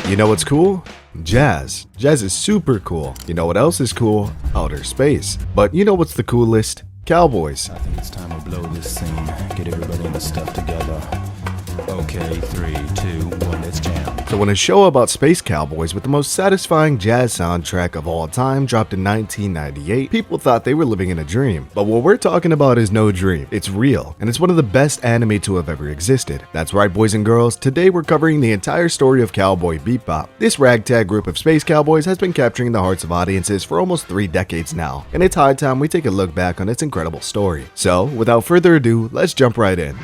You know what's cool? Jazz. Jazz is super cool. You know what else is cool? Outer space. But you know what's the coolest? Cowboys. I think it's time to blow this scene. Get everybody in the stuff together. Okay, 3, 2, 1, let's jam. So when a show about space cowboys with the most satisfying jazz soundtrack of all time dropped in 1998, people thought they were living in a dream. But what we're talking about is no dream. It's real, and it's one of the best anime to have ever existed. That's right, boys and girls, today we're covering the entire story of Cowboy Bebop. This ragtag group of space cowboys has been capturing the hearts of audiences for almost 3 decades now, and it's high time we take a look back on its incredible story. So, without further ado, let's jump right in.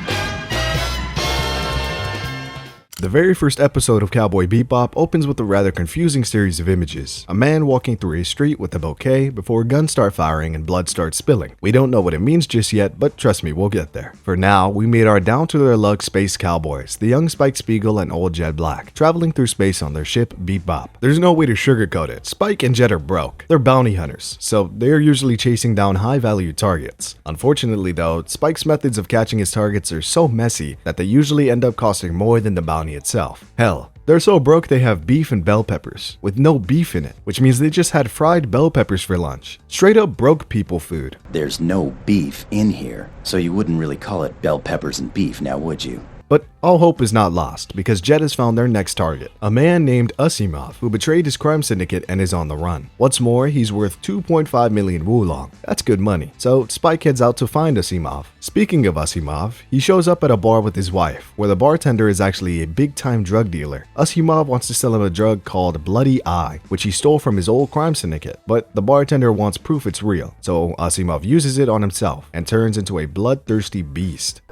The very first episode of Cowboy Bebop opens with a rather confusing series of images. A man walking through a street with a bouquet before guns start firing and blood starts spilling. We don't know what it means just yet, but trust me, we'll get there. For now, we meet our down-to-their-luck space cowboys, the young Spike Spiegel and old Jet Black, traveling through space on their ship Bebop. There's no way to sugarcoat it. Spike and Jet are broke. They're bounty hunters, so they're usually chasing down high-value targets. Unfortunately though, Spike's methods of catching his targets are so messy that they usually end up costing more than the bounty itself. Hell, they're so broke they have beef and bell peppers, with no beef in it, which means they just had fried bell peppers for lunch. Straight up broke people food. There's no beef in here, so you wouldn't really call it bell peppers and beef, now would you? But all hope is not lost, because Jet has found their next target, a man named Asimov, who betrayed his crime syndicate and is on the run. What's more, he's worth 2.5 million wulong. That's good money. So Spike heads out to find Asimov. Speaking of Asimov, he shows up at a bar with his wife, where the bartender is actually a big-time drug dealer. Asimov wants to sell him a drug called Bloody Eye, which he stole from his old crime syndicate, but the bartender wants proof it's real, so Asimov uses it on himself and turns into a bloodthirsty beast.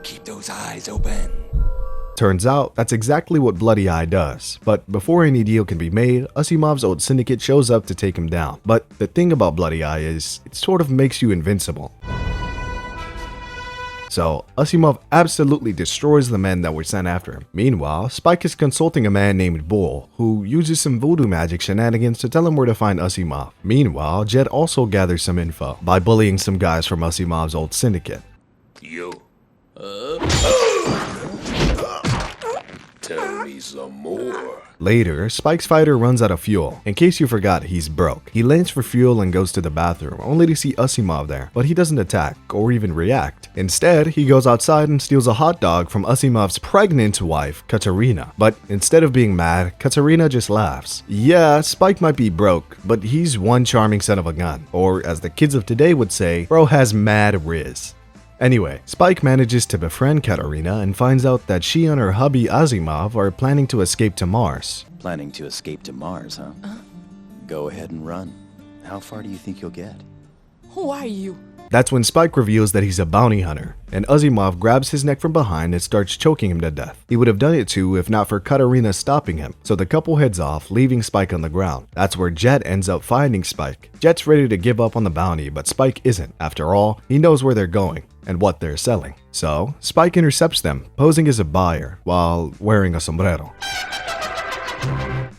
Keep those eyes open. Turns out, that's exactly what Bloody Eye does. But before any deal can be made, Asimov's old syndicate shows up to take him down. But the thing about Bloody Eye is, it sort of makes you invincible. So, Asimov absolutely destroys the men that were sent after him. Meanwhile, Spike is consulting a man named Bull, who uses some voodoo magic shenanigans to tell him where to find Asimov. Meanwhile, Jet also gathers some info by bullying some guys from Asimov's old syndicate. Yo. Tell me some more. Later, Spike's fighter runs out of fuel. In case you forgot, he's broke. He lands for fuel and goes to the bathroom, only to see Asimov there, but he doesn't attack or even react. Instead, he goes outside and steals a hot dog from Asimov's pregnant wife, Katarina. But instead of being mad, Katarina just laughs. Yeah, Spike might be broke, but he's one charming son of a gun. Or as the kids of today would say, bro has mad riz. Anyway, Spike manages to befriend Katarina and finds out that she and her hubby Asimov are planning to escape to Mars. Planning to escape to Mars, huh? Go ahead and run. How far do you think you'll get? Who are you? That's when Spike reveals that he's a bounty hunter, and Asimov grabs his neck from behind and starts choking him to death. He would have done it too if not for Katarina stopping him, so the couple heads off, leaving Spike on the ground. That's where Jet ends up finding Spike. Jet's ready to give up on the bounty, but Spike isn't. After all, he knows where they're going and what they're selling. So, Spike intercepts them, posing as a buyer, while wearing a sombrero.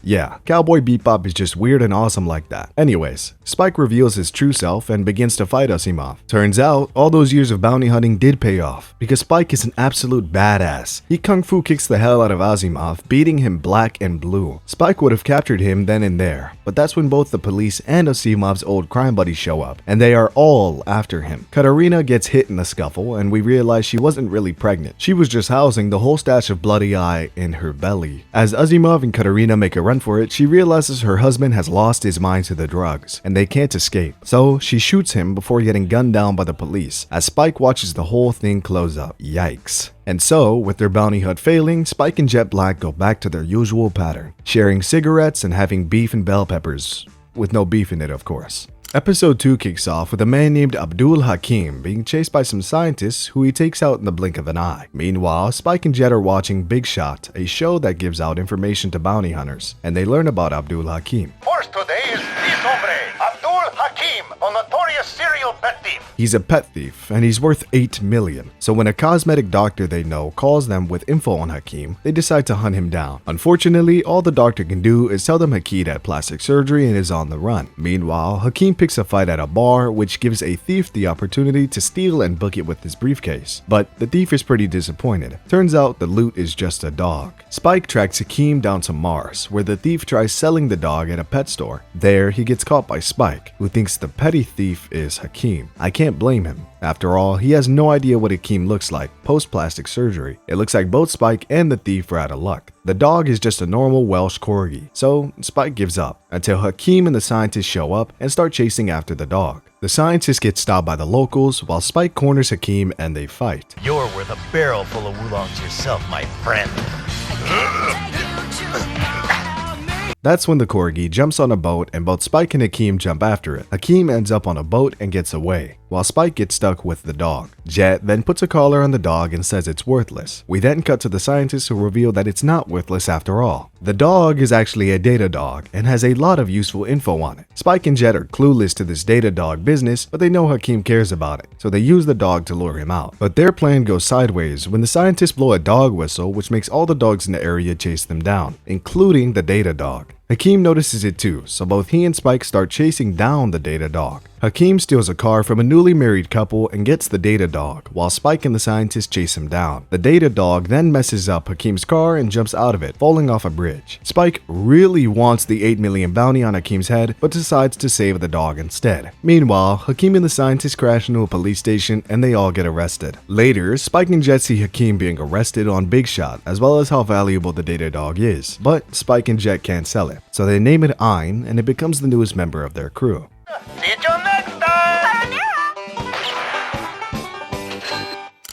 Yeah, Cowboy Bebop is just weird and awesome like that. Anyways, Spike reveals his true self and begins to fight Asimov. Turns out, all those years of bounty hunting did pay off, because Spike is an absolute badass. He kung fu kicks the hell out of Asimov, beating him black and blue. Spike would have captured him then and there, but that's when both the police and Asimov's old crime buddies show up, and they are all after him. Katarina gets hit in the scuffle, and we realize she wasn't really pregnant. She was just housing the whole stash of Bloody Eye in her belly. As Asimov and Katarina make a run for it, she realizes her husband has lost his mind to the drugs, and they can't escape. So she shoots him before getting gunned down by the police, as Spike watches the whole thing close up. Yikes. And so, with their bounty hunt failing, Spike and Jet Black go back to their usual pattern, sharing cigarettes and having beef and bell peppers, with no beef in it of course. Episode 2 kicks off with a man named Abdul Hakim being chased by some scientists who he takes out in the blink of an eye. Meanwhile, Spike and Jet are watching Big Shot, a show that gives out information to bounty hunters, and they learn about Abdul Hakim. First today is this hombre, Abdul Hakim, a notorious serial pet thief. He's a pet thief, and he's worth 8 million. So when a cosmetic doctor they know calls them with info on Hakeem, they decide to hunt him down. Unfortunately, all the doctor can do is tell them Hakeem had plastic surgery and is on the run. Meanwhile, Hakeem picks a fight at a bar, which gives a thief the opportunity to steal and book it with his briefcase. But the thief is pretty disappointed. Turns out the loot is just a dog. Spike tracks Hakeem down to Mars, where the thief tries selling the dog at a pet store. There, he gets caught by Spike, who thinks the petty thief is Hakeem. I can't blame him. After all, he has no idea what Hakeem looks like post-plastic surgery. It looks like both Spike and the thief are out of luck. The dog is just a normal Welsh corgi, so Spike gives up until Hakeem and the scientists show up and start chasing after the dog. The scientists get stopped by the locals while Spike corners Hakeem and they fight. You're worth a barrel full of oolongs yourself, my friend. That's when the corgi jumps on a boat and both Spike and Hakeem jump after it. Hakeem ends up on a boat and gets away, while Spike gets stuck with the dog. Jet then puts a collar on the dog and says it's worthless. We then cut to the scientists who reveal that it's not worthless after all. The dog is actually a data dog and has a lot of useful info on it. Spike and Jet are clueless to this data dog business, but they know Hakeem cares about it, so they use the dog to lure him out. But their plan goes sideways when the scientists blow a dog whistle, which makes all the dogs in the area chase them down, including the data dog. Hakeem notices it too, so both he and Spike start chasing down the data dog. Hakeem steals a car from a newly married couple and gets the data dog, while Spike and the scientists chase him down. The data dog then messes up Hakeem's car and jumps out of it, falling off a bridge. Spike really wants the 8 million bounty on Hakeem's head, but decides to save the dog instead. Meanwhile, Hakeem and the scientists crash into a police station and they all get arrested. Later, Spike and Jet see Hakeem being arrested on Big Shot, as well as how valuable the data dog is. But Spike and Jet can't sell it, so they name it Ein and it becomes the newest member of their crew. See you till next time!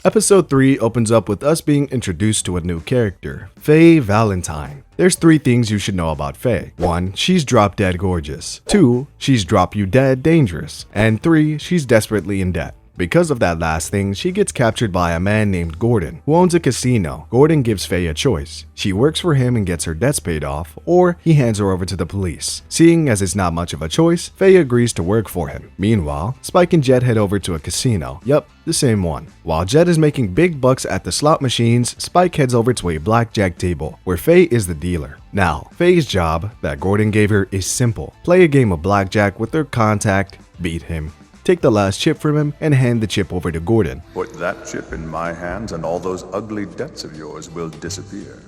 Episode 3 opens up with us being introduced to a new character, Faye Valentine. There's 3 things you should know about Faye. 1. She's drop dead gorgeous. 2. She's drop you dead dangerous. And 3. She's desperately in debt. Because of that last thing, she gets captured by a man named Gordon, who owns a casino. Gordon gives Faye a choice. She works for him and gets her debts paid off, or he hands her over to the police. Seeing as it's not much of a choice, Faye agrees to work for him. Meanwhile, Spike and Jet head over to a casino. Yup, the same one. While Jet is making big bucks at the slot machines, Spike heads over to a blackjack table, where Faye is the dealer. Now, Faye's job, that Gordon gave her, is simple. Play a game of blackjack with her contact, beat him, take the last chip from him, and hand the chip over to Gordon. Put that chip in my hands and all those ugly debts of yours will disappear.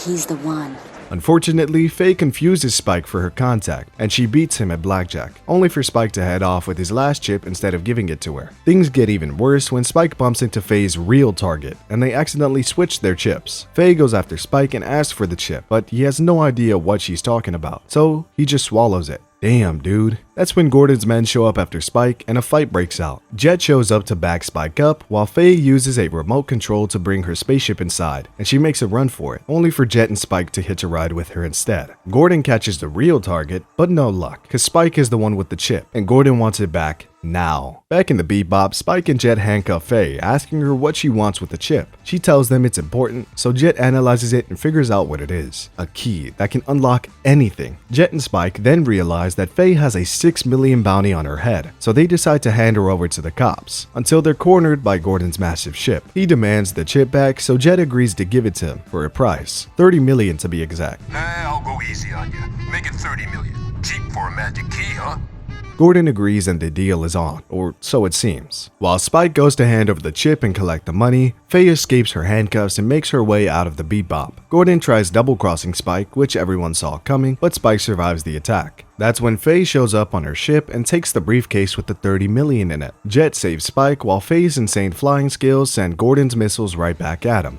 He's the one. Unfortunately, Faye confuses Spike for her contact, and she beats him at blackjack, only for Spike to head off with his last chip instead of giving it to her. Things get even worse when Spike bumps into Faye's real target, and they accidentally switch their chips. Faye goes after Spike and asks for the chip, but he has no idea what she's talking about, so he just swallows it. Damn, dude. That's when Gordon's men show up after Spike and a fight breaks out. Jet shows up to back Spike up while Faye uses a remote control to bring her spaceship inside, and she makes a run for it, only for Jet and Spike to hitch a ride with her instead. Gordon catches the real target, but no luck, cause Spike is the one with the chip, and Gordon wants it back now. Back in the Bebop, Spike and Jet handcuff Faye, asking her what she wants with the chip. She tells them it's important, so Jet analyzes it and figures out what it is. A key that can unlock anything. Jet and Spike then realize that Faye has a 6 million bounty on her head, so they decide to hand her over to the cops, until they're cornered by Gordon's massive ship. He demands the chip back, so Jet agrees to give it to him for a price. 30 million to be exact. I'll go easy on you. Make it 30 million. Cheap for a magic key, huh? Gordon agrees and the deal is on, or so it seems. While Spike goes to hand over the chip and collect the money, Faye escapes her handcuffs and makes her way out of the Bebop. Gordon tries double-crossing Spike, which everyone saw coming, but Spike survives the attack. That's when Faye shows up on her ship and takes the briefcase with the 30 million in it. Jet saves Spike while Faye's insane flying skills send Gordon's missiles right back at him.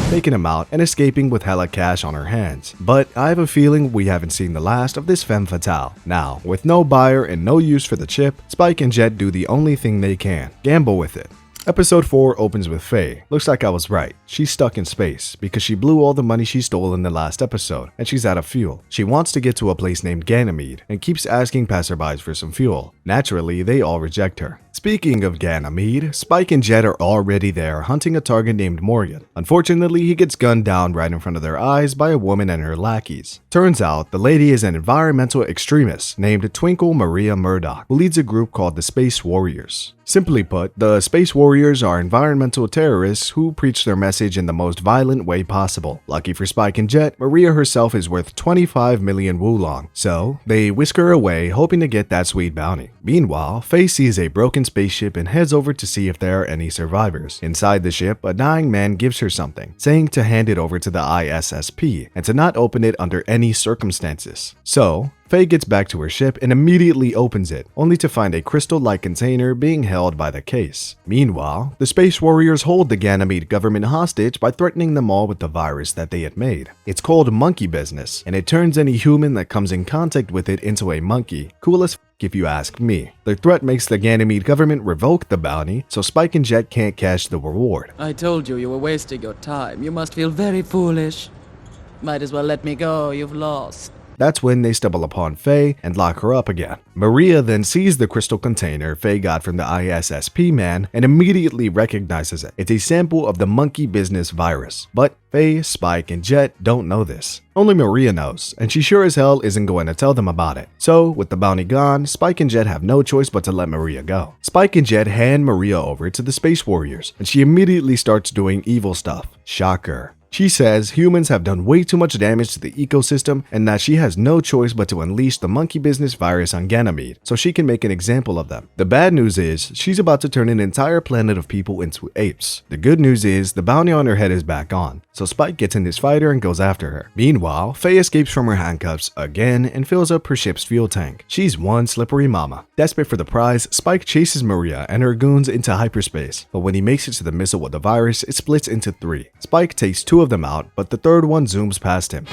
Taking him out and escaping with hella cash on her hands. But I have a feeling we haven't seen the last of this femme fatale. Now, with no buyer and no use for the chip, Spike and Jet do the only thing they can, gamble with it. Episode 4 opens with Faye. Looks like I was right. She's stuck in space because she blew all the money she stole in the last episode, and she's out of fuel. She wants to get to a place named Ganymede and keeps asking passerbys for some fuel. Naturally, they all reject her. Speaking of Ganymede, Spike and Jet are already there hunting a target named Morgan. Unfortunately, he gets gunned down right in front of their eyes by a woman and her lackeys. Turns out, the lady is an environmental extremist named Twinkle Maria Murdoch, who leads a group called the Space Warriors. Simply put, the Space Warriors are environmental terrorists who preach their message in the most violent way possible. Lucky for Spike and Jet, Maria herself is worth 25 million wulong, so they whisk her away hoping to get that sweet bounty. Meanwhile, Faye sees a broken spaceship and heads over to see if there are any survivors. Inside the ship, a dying man gives her something, saying to hand it over to the ISSP and to not open it under any circumstances. So, Faye gets back to her ship and immediately opens it, only to find a crystal-like container being held by the case. Meanwhile, the Space Warriors hold the Ganymede government hostage by threatening them all with the virus that they had made. It's called monkey business, and it turns any human that comes in contact with it into a monkey. Cool as if you ask me. Their threat makes the Ganymede government revoke the bounty, so Spike and Jet can't cash the reward. I told you were wasting your time. You must feel very foolish. Might as well let me go. You've lost. That's when they stumble upon Faye and lock her up again. Maria then sees the crystal container Faye got from the ISSP man and immediately recognizes it. It's a sample of the monkey business virus. But Faye, Spike, and Jet don't know this. Only Maria knows, and she sure as hell isn't going to tell them about it. So, with the bounty gone, Spike and Jet have no choice but to let Maria go. Spike and Jet hand Maria over to the Space Warriors, and she immediately starts doing evil stuff. Shocker. She says humans have done way too much damage to the ecosystem and that she has no choice but to unleash the monkey business virus on Ganymede so she can make an example of them. The bad news is she's about to turn an entire planet of people into apes. The good news is the bounty on her head is back on, so Spike gets in his fighter and goes after her. Meanwhile, Faye escapes from her handcuffs again and fills up her ship's fuel tank. She's one slippery mama. Desperate for the prize, Spike chases Maria and her goons into hyperspace, but when he makes it to the missile with the virus, it splits into 3. Spike takes 2 of them out, but the third one zooms past him.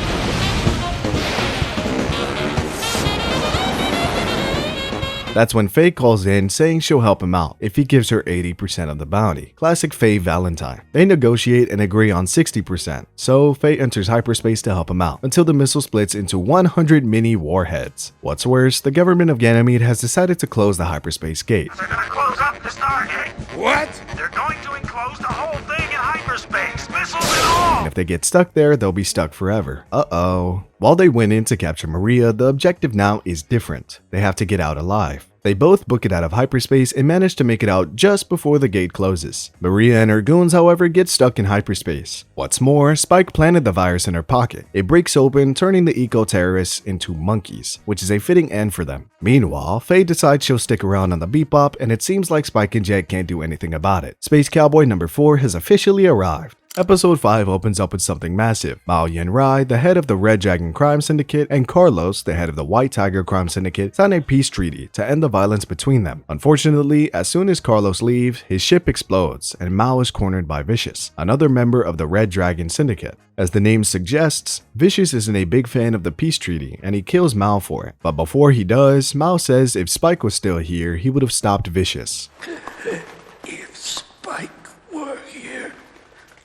That's when Faye calls in saying she'll help him out if he gives her 80% of the bounty. Classic Faye Valentine. They negotiate and agree on 60%, so Faye enters hyperspace to help him out until the missile splits into 100 mini warheads. What's worse, the government of Ganymede has decided to close the hyperspace gate. They're gonna close up the Stargate. What? They're going to enclose the whole thing in hyperspace, missiles and all. And if they get stuck there, they'll be stuck forever. Uh-oh. While they went in to capture Maria, the objective now is different. They have to get out alive. They both book it out of hyperspace and manage to make it out just before the gate closes. Maria and her goons, however, get stuck in hyperspace. What's more, Spike planted the virus in her pocket. It breaks open, turning the eco-terrorists into monkeys, which is a fitting end for them. Meanwhile, Faye decides she'll stick around on the Bebop, and it seems like Spike and Jet can't do anything about it. Space Cowboy number 4 has officially arrived. Episode 5 opens up with something massive. Mao Yen-rai, the head of the Red Dragon Crime Syndicate, and Carlos, the head of the White Tiger Crime Syndicate, sign a peace treaty to end the violence between them. Unfortunately, as soon as Carlos leaves, his ship explodes, and Mao is cornered by Vicious, another member of the Red Dragon Syndicate. As the name suggests, Vicious isn't a big fan of the peace treaty, and he kills Mao for it. But before he does, Mao says if Spike was still here, he would have stopped Vicious. If Spike were here,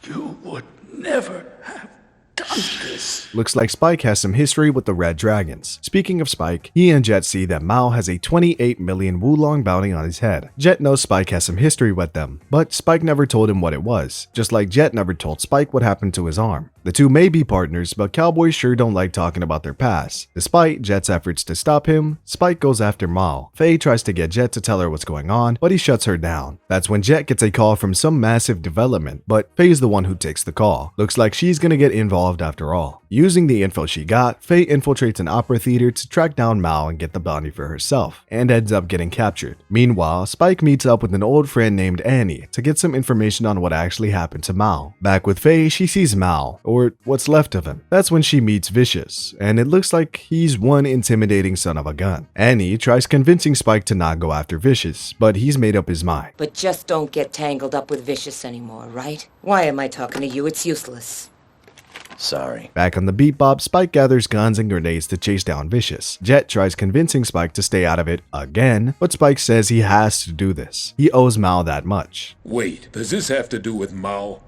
you would never have done this. Looks like Spike has some history with the Red Dragons. Speaking of Spike, he and Jet see that Mao has a 28 million wulong bounty on his head. Jet knows Spike has some history with them, but Spike never told him what it was, just like Jet never told Spike what happened to his arm. The two may be partners, but Cowboy sure don't like talking about their past. Despite Jet's efforts to stop him, Spike goes after Mao. Faye tries to get Jet to tell her what's going on, but he shuts her down. That's when Jet gets a call from some massive development, but Faye's the one who takes the call. Looks like she's gonna get involved after all. Using the info she got, Faye infiltrates an opera theater to track down Mao and get the bounty for herself, and ends up getting captured. Meanwhile, Spike meets up with an old friend named Annie to get some information on what actually happened to Mao. Back with Faye, she sees Mao, or what's left of him. That's when she meets Vicious, and it looks like he's one intimidating son of a gun. Annie tries convincing Spike to not go after Vicious, but he's made up his mind. But just don't get tangled up with Vicious anymore, right? Why am I talking to you? It's useless. Sorry. Back on the Bebop, Spike gathers guns and grenades to chase down Vicious. Jet tries convincing Spike to stay out of it again, but Spike says he has to do this. He owes Mao that much. Wait, does this have to do with Mao?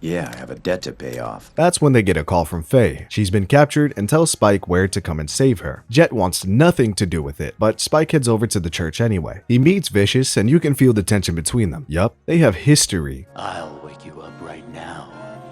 Yeah, I have a debt to pay off. That's when they get a call from Faye. She's been captured and tells Spike where to come and save her. Jet wants nothing to do with it, but Spike heads over to the church anyway. He meets Vicious and you can feel the tension between them. Yup, they have history. I'll wake you up right now.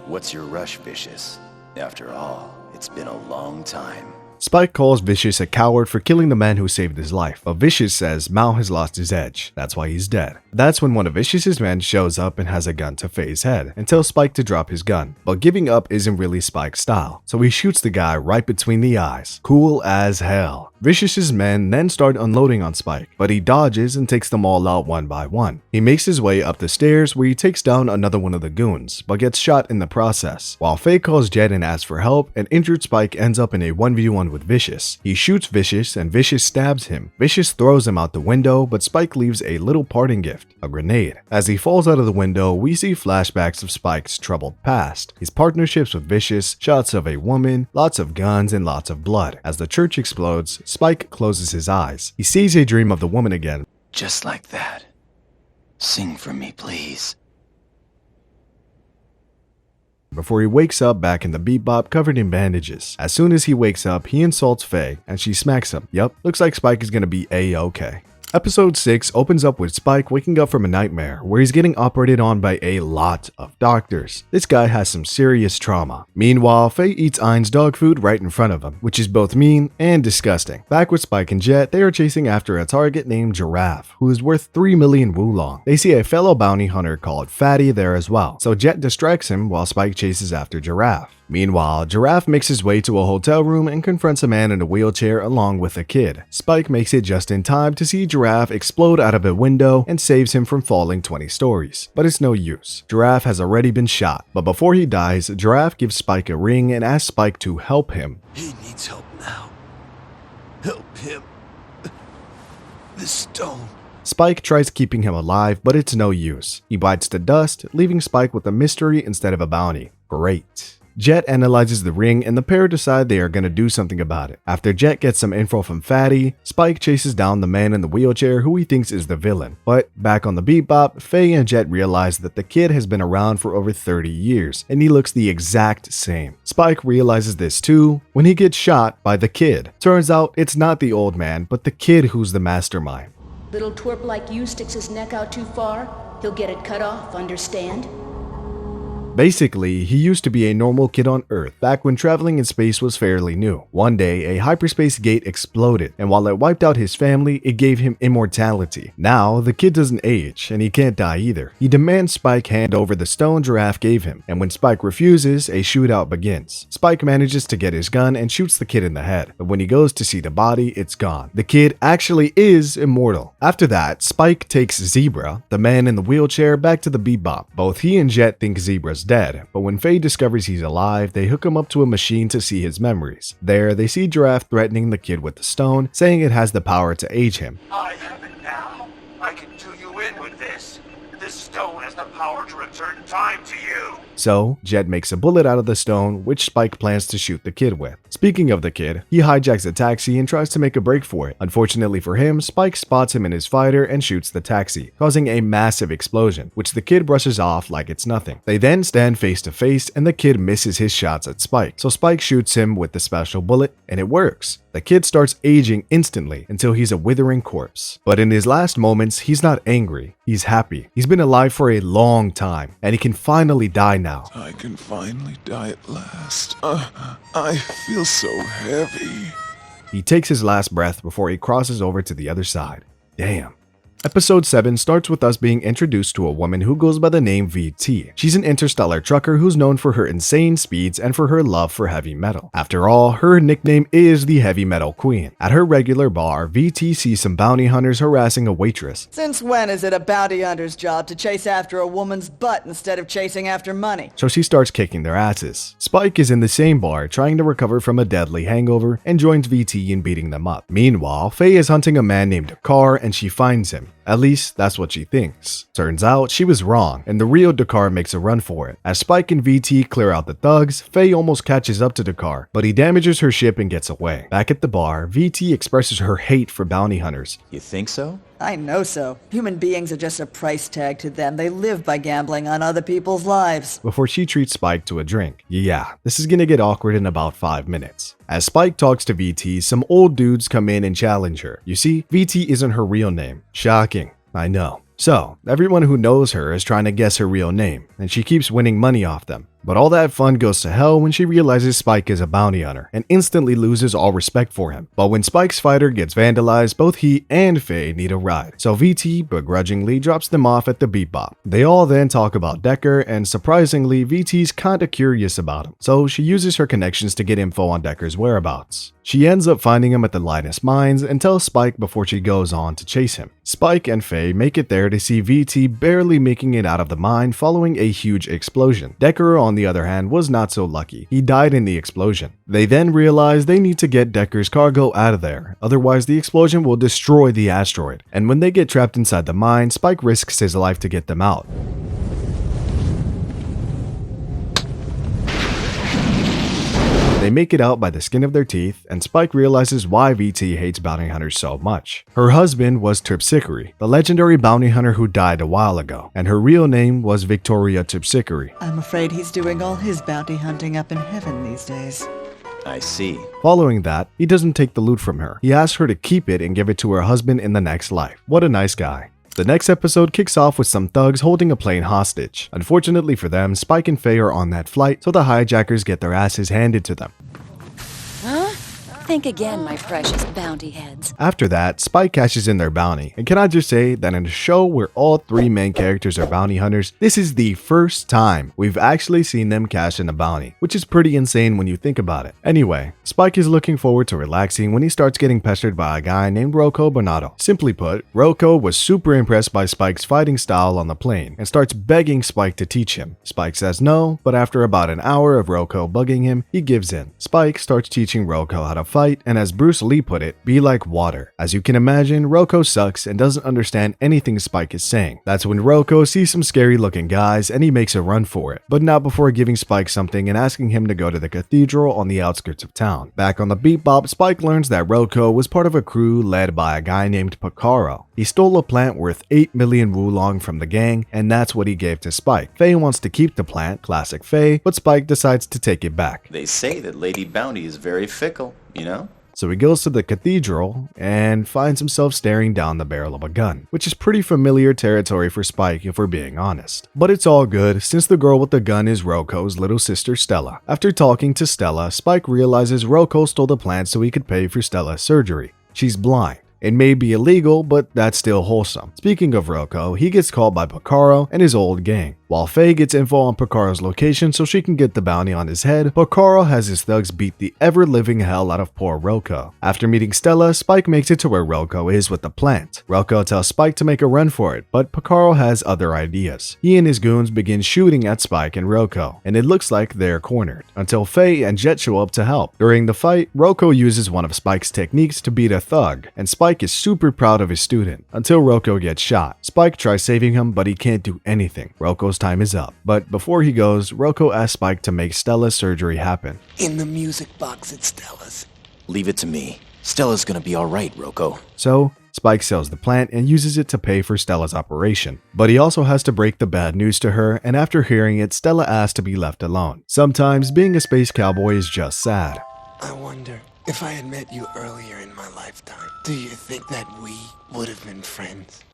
What's your rush, Vicious? After all, it's been a long time. Spike calls Vicious a coward for killing the man who saved his life, but Vicious says Mao has lost his edge. That's why he's dead. That's when one of Vicious's men shows up and has a gun to Faye's head and tells Spike to drop his gun. But giving up isn't really Spike's style, so he shoots the guy right between the eyes. Cool as hell. Vicious's men then start unloading on Spike, but he dodges and takes them all out one by one. He makes his way up the stairs where he takes down another one of the goons, but gets shot in the process. While Faye calls Jet and asks for help, an injured Spike ends up in a 1v1 with Vicious. He shoots Vicious and Vicious stabs him. Vicious throws him out the window, but Spike leaves a little parting gift, a grenade. As he falls out of the window, we see flashbacks of Spike's troubled past, his partnerships with Vicious, shots of a woman, lots of guns, and lots of blood. As the church explodes, Spike closes his eyes. He sees a dream of the woman again. Just like that. Sing for me, please. Before he wakes up back in the Bebop covered in bandages. As soon as he wakes up, he insults Faye and she smacks him. Yup, looks like Spike is gonna be A-okay. Episode 6 opens up with Spike waking up from a nightmare where he's getting operated on by a lot of doctors. This guy has some serious trauma. Meanwhile, Faye eats Ein's dog food right in front of him, which is both mean and disgusting. Back with Spike and Jet, they are chasing after a target named Giraffe, who is worth 3 million wulong. They see a fellow bounty hunter called Fatty there as well, so Jet distracts him while Spike chases after Giraffe. Meanwhile, Giraffe makes his way to a hotel room and confronts a man in a wheelchair along with a kid. Spike makes it just in time to see Giraffe explode out of a window and saves him from falling 20 stories. But it's no use. Giraffe has already been shot. But before he dies, Giraffe gives Spike a ring and asks Spike to help him. He needs help now. Help him. This stone. Spike tries keeping him alive, but it's no use. He bites the dust, leaving Spike with a mystery instead of a bounty. Great. Jet analyzes the ring and the pair decide they are going to do something about it. After Jet gets some info from Fatty, Spike chases down the man in the wheelchair who he thinks is the villain. But back on the Bebop, Faye and Jet realize that the kid has been around for over 30 years and he looks the exact same. Spike realizes this too when he gets shot by the kid. Turns out it's not the old man, but the kid who's the mastermind. Little twerp like you sticks his neck out too far, he'll get it cut off, understand? Basically, he used to be a normal kid on Earth back when traveling in space was fairly new. One day, a hyperspace gate exploded, and while it wiped out his family, it gave him immortality. Now, the kid doesn't age, and he can't die either. He demands Spike hand over the stone Giraffe gave him, and when Spike refuses, a shootout begins. Spike manages to get his gun and shoots the kid in the head, but when he goes to see the body, it's gone. The kid actually is immortal. After that, Spike takes Zebra, the man in the wheelchair, back to the Bebop. Both he and Jet think Zebra's dead, but when Faye discovers he's alive, they hook him up to a machine to see his memories. There, they see Giraffe threatening the kid with the stone, saying it has the power to age him. I have it now. I can do you in with this. This stone has the power to return time to you. So, Jet makes a bullet out of the stone, which Spike plans to shoot the kid with. Speaking of the kid, he hijacks a taxi and tries to make a break for it. Unfortunately for him, Spike spots him in his fighter and shoots the taxi, causing a massive explosion, which the kid brushes off like it's nothing. They then stand face to face and the kid misses his shots at Spike, so Spike shoots him with the special bullet, and it works. The kid starts aging instantly until he's a withering corpse. But in his last moments, he's not angry, he's happy. He's been alive for a long time, and he can finally die now. I can finally die at last. I feel so heavy. He takes his last breath before he crosses over to the other side. Damn. Episode 7 starts with us being introduced to a woman who goes by the name VT. She's an interstellar trucker who's known for her insane speeds and for her love for heavy metal. After all, her nickname is the Heavy Metal Queen. At her regular bar, VT sees some bounty hunters harassing a waitress. Since when is it a bounty hunter's job to chase after a woman's butt instead of chasing after money? So she starts kicking their asses. Spike is in the same bar trying to recover from a deadly hangover and joins VT in beating them up. Meanwhile, Faye is hunting a man named Dakar and she finds him. At least, that's what she thinks. Turns out, she was wrong, and the real Dakar makes a run for it. As Spike and VT clear out the thugs, Faye almost catches up to Dakar, but he damages her ship and gets away. Back at the bar, VT expresses her hate for bounty hunters. You think so? I know so. Human beings are just a price tag to them. They live by gambling on other people's lives. Before she treats Spike to a drink. Yeah, this is gonna get awkward in about 5 minutes. As Spike talks to VT, some old dudes come in and challenge her. You see, VT isn't her real name. Shocking, I know. So, everyone who knows her is trying to guess her real name, and she keeps winning money off them. But all that fun goes to hell when she realizes Spike is a bounty hunter and instantly loses all respect for him. But when Spike's fighter gets vandalized, both he and Faye need a ride. So VT begrudgingly drops them off at the Bebop. They all then talk about Decker, and surprisingly, VT's kinda curious about him. So she uses her connections to get info on Decker's whereabouts. She ends up finding him at the Linus Mines and tells Spike before she goes on to chase him. Spike and Faye make it there to see VT barely making it out of the mine following a huge explosion. Decker, on the other hand, was not so lucky. He died in the explosion. They then realize they need to get Decker's cargo out of there, otherwise the explosion will destroy the asteroid. And when they get trapped inside the mine, Spike risks his life to get them out. They make it out by the skin of their teeth, and Spike realizes why VT hates bounty hunters so much. Her husband was Terpsichore, the legendary bounty hunter who died a while ago, and her real name was Victoria Terpsichore. I'm afraid he's doing all his bounty hunting up in heaven these days. I see. Following that, he doesn't take the loot from her. He asks her to keep it and give it to her husband in the next life. What a nice guy. The next episode kicks off with some thugs holding a plane hostage. Unfortunately for them, Spike and Faye are on that flight, so the hijackers get their asses handed to them. Huh? Think again, my precious bounty heads. After that, Spike cashes in their bounty. And can I just say that in a show where all 3 main characters are bounty hunters, this is the first time we've actually seen them cash in a bounty, which is pretty insane when you think about it. Anyway, Spike is looking forward to relaxing when he starts getting pestered by a guy named Rocco Bonato. Simply put, Rocco was super impressed by Spike's fighting style on the plane and starts begging Spike to teach him. Spike says no, but after about an hour of Rocco bugging him, he gives in. Spike starts teaching Rocco how to fight, and as Bruce Lee put it, be like water. As you can imagine, Rocco sucks and doesn't understand anything Spike is saying. That's when Rocco sees some scary looking guys and he makes a run for it, but not before giving Spike something and asking him to go to the cathedral on the outskirts of town. Back on the Bebop, Spike learns that Rocco was part of a crew led by a guy named Picaro. He stole a plant worth 8 million wulong from the gang, and that's what he gave to Spike. Faye wants to keep the plant, classic Faye, but Spike decides to take it back. They say that Lady Bounty is very fickle, you know? So he goes to the cathedral and finds himself staring down the barrel of a gun, which is pretty familiar territory for Spike if we're being honest. But it's all good since the girl with the gun is Rocco's little sister Stella. After talking to Stella, Spike realizes Rocco stole the plant so he could pay for Stella's surgery. She's blind. It may be illegal, but that's still wholesome. Speaking of Rocco, he gets called by Picaro and his old gang. While Faye gets info on Picaro's location so she can get the bounty on his head, Picaro has his thugs beat the ever-living hell out of poor Rocco. After meeting Stella, Spike makes it to where Rocco is with the plant. Rocco tells Spike to make a run for it, but Picaro has other ideas. He and his goons begin shooting at Spike and Rocco, and it looks like they're cornered, until Faye and Jet show up to help. During the fight, Rocco uses one of Spike's techniques to beat a thug, and Spike is super proud of his student, until Rocco gets shot. Spike tries saving him, but he can't do anything. Rocco's time is up. But before he goes, Rocco asks Spike to make Stella's surgery happen. In the music box at Stella's. Leave it to me. Stella's gonna be alright, Rocco. So, Spike sells the plant and uses it to pay for Stella's operation. But he also has to break the bad news to her, and after hearing it, Stella asks to be left alone. Sometimes being a space cowboy is just sad. I wonder, if I had met you earlier in my lifetime, do you think that we would have been friends?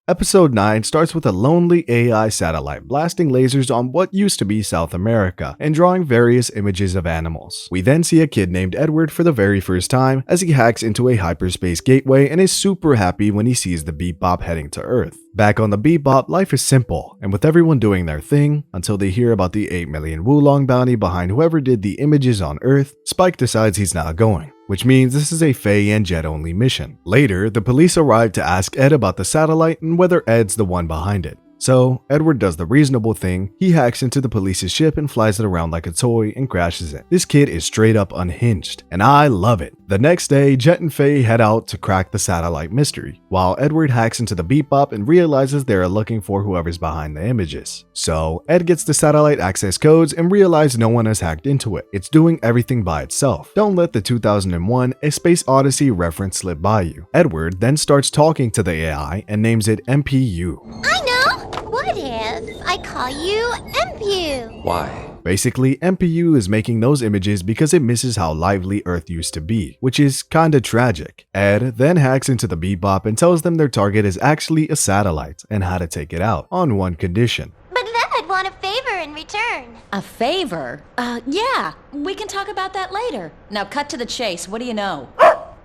Episode 9 starts with a lonely AI satellite blasting lasers on what used to be South America and drawing various images of animals. We then see a kid named Edward for the very first time as he hacks into a hyperspace gateway and is super happy when he sees the Bebop heading to Earth. Back on the Bebop, life is simple, and with everyone doing their thing, until they hear about the 8 million wulong bounty behind whoever did the images on Earth, Spike decides he's not going, which means this is a Faye and Jet only mission. Later, the police arrive to ask Ed about the satellite and whether Ed's the one behind it. So Edward does the reasonable thing. He hacks into the police's ship and flies it around like a toy and crashes it. This kid is straight up unhinged, and I love it. The next day, Jet and Faye head out to crack the satellite mystery, while Edward hacks into the Bebop and realizes they are looking for whoever's behind the images. So Ed gets the satellite access codes and realizes no one has hacked into it. It's doing everything by itself. Don't let the 2001 A Space Odyssey reference slip by you. Edward then starts talking to the AI and names it MPU. I know! What if I call you MPU? Why? Basically, MPU is making those images because it misses how lively Earth used to be, which is kinda tragic. Ed then hacks into the Bebop and tells them their target is actually a satellite and how to take it out, on one condition. But then I'd want a favor in return. A favor? Yeah, we can talk about that later. Now cut to the chase, what do you know?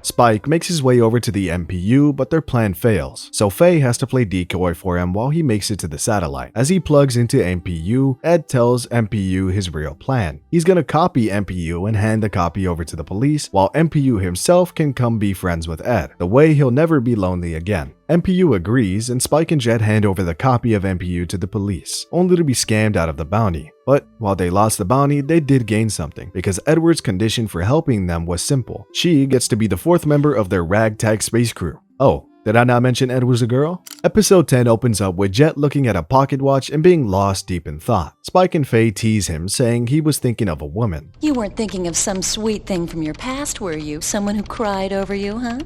Spike makes his way over to the MPU, but their plan fails, so Faye has to play decoy for him while he makes it to the satellite. As he plugs into MPU, Ed tells MPU his real plan. He's gonna copy MPU and hand the copy over to the police, while MPU himself can come be friends with Ed. The way he'll never be lonely again. MPU agrees, and Spike and Jet hand over the copy of MPU to the police, only to be scammed out of the bounty. But while they lost the bounty, they did gain something, because Edward's condition for helping them was simple. She gets to be the fourth member of their ragtag space crew. Oh, did I not mention Ed was a girl? Episode 10 opens up with Jet looking at a pocket watch and being lost deep in thought. Spike and Faye tease him, saying he was thinking of a woman. You weren't thinking of some sweet thing from your past, were you? Someone who cried over you, huh?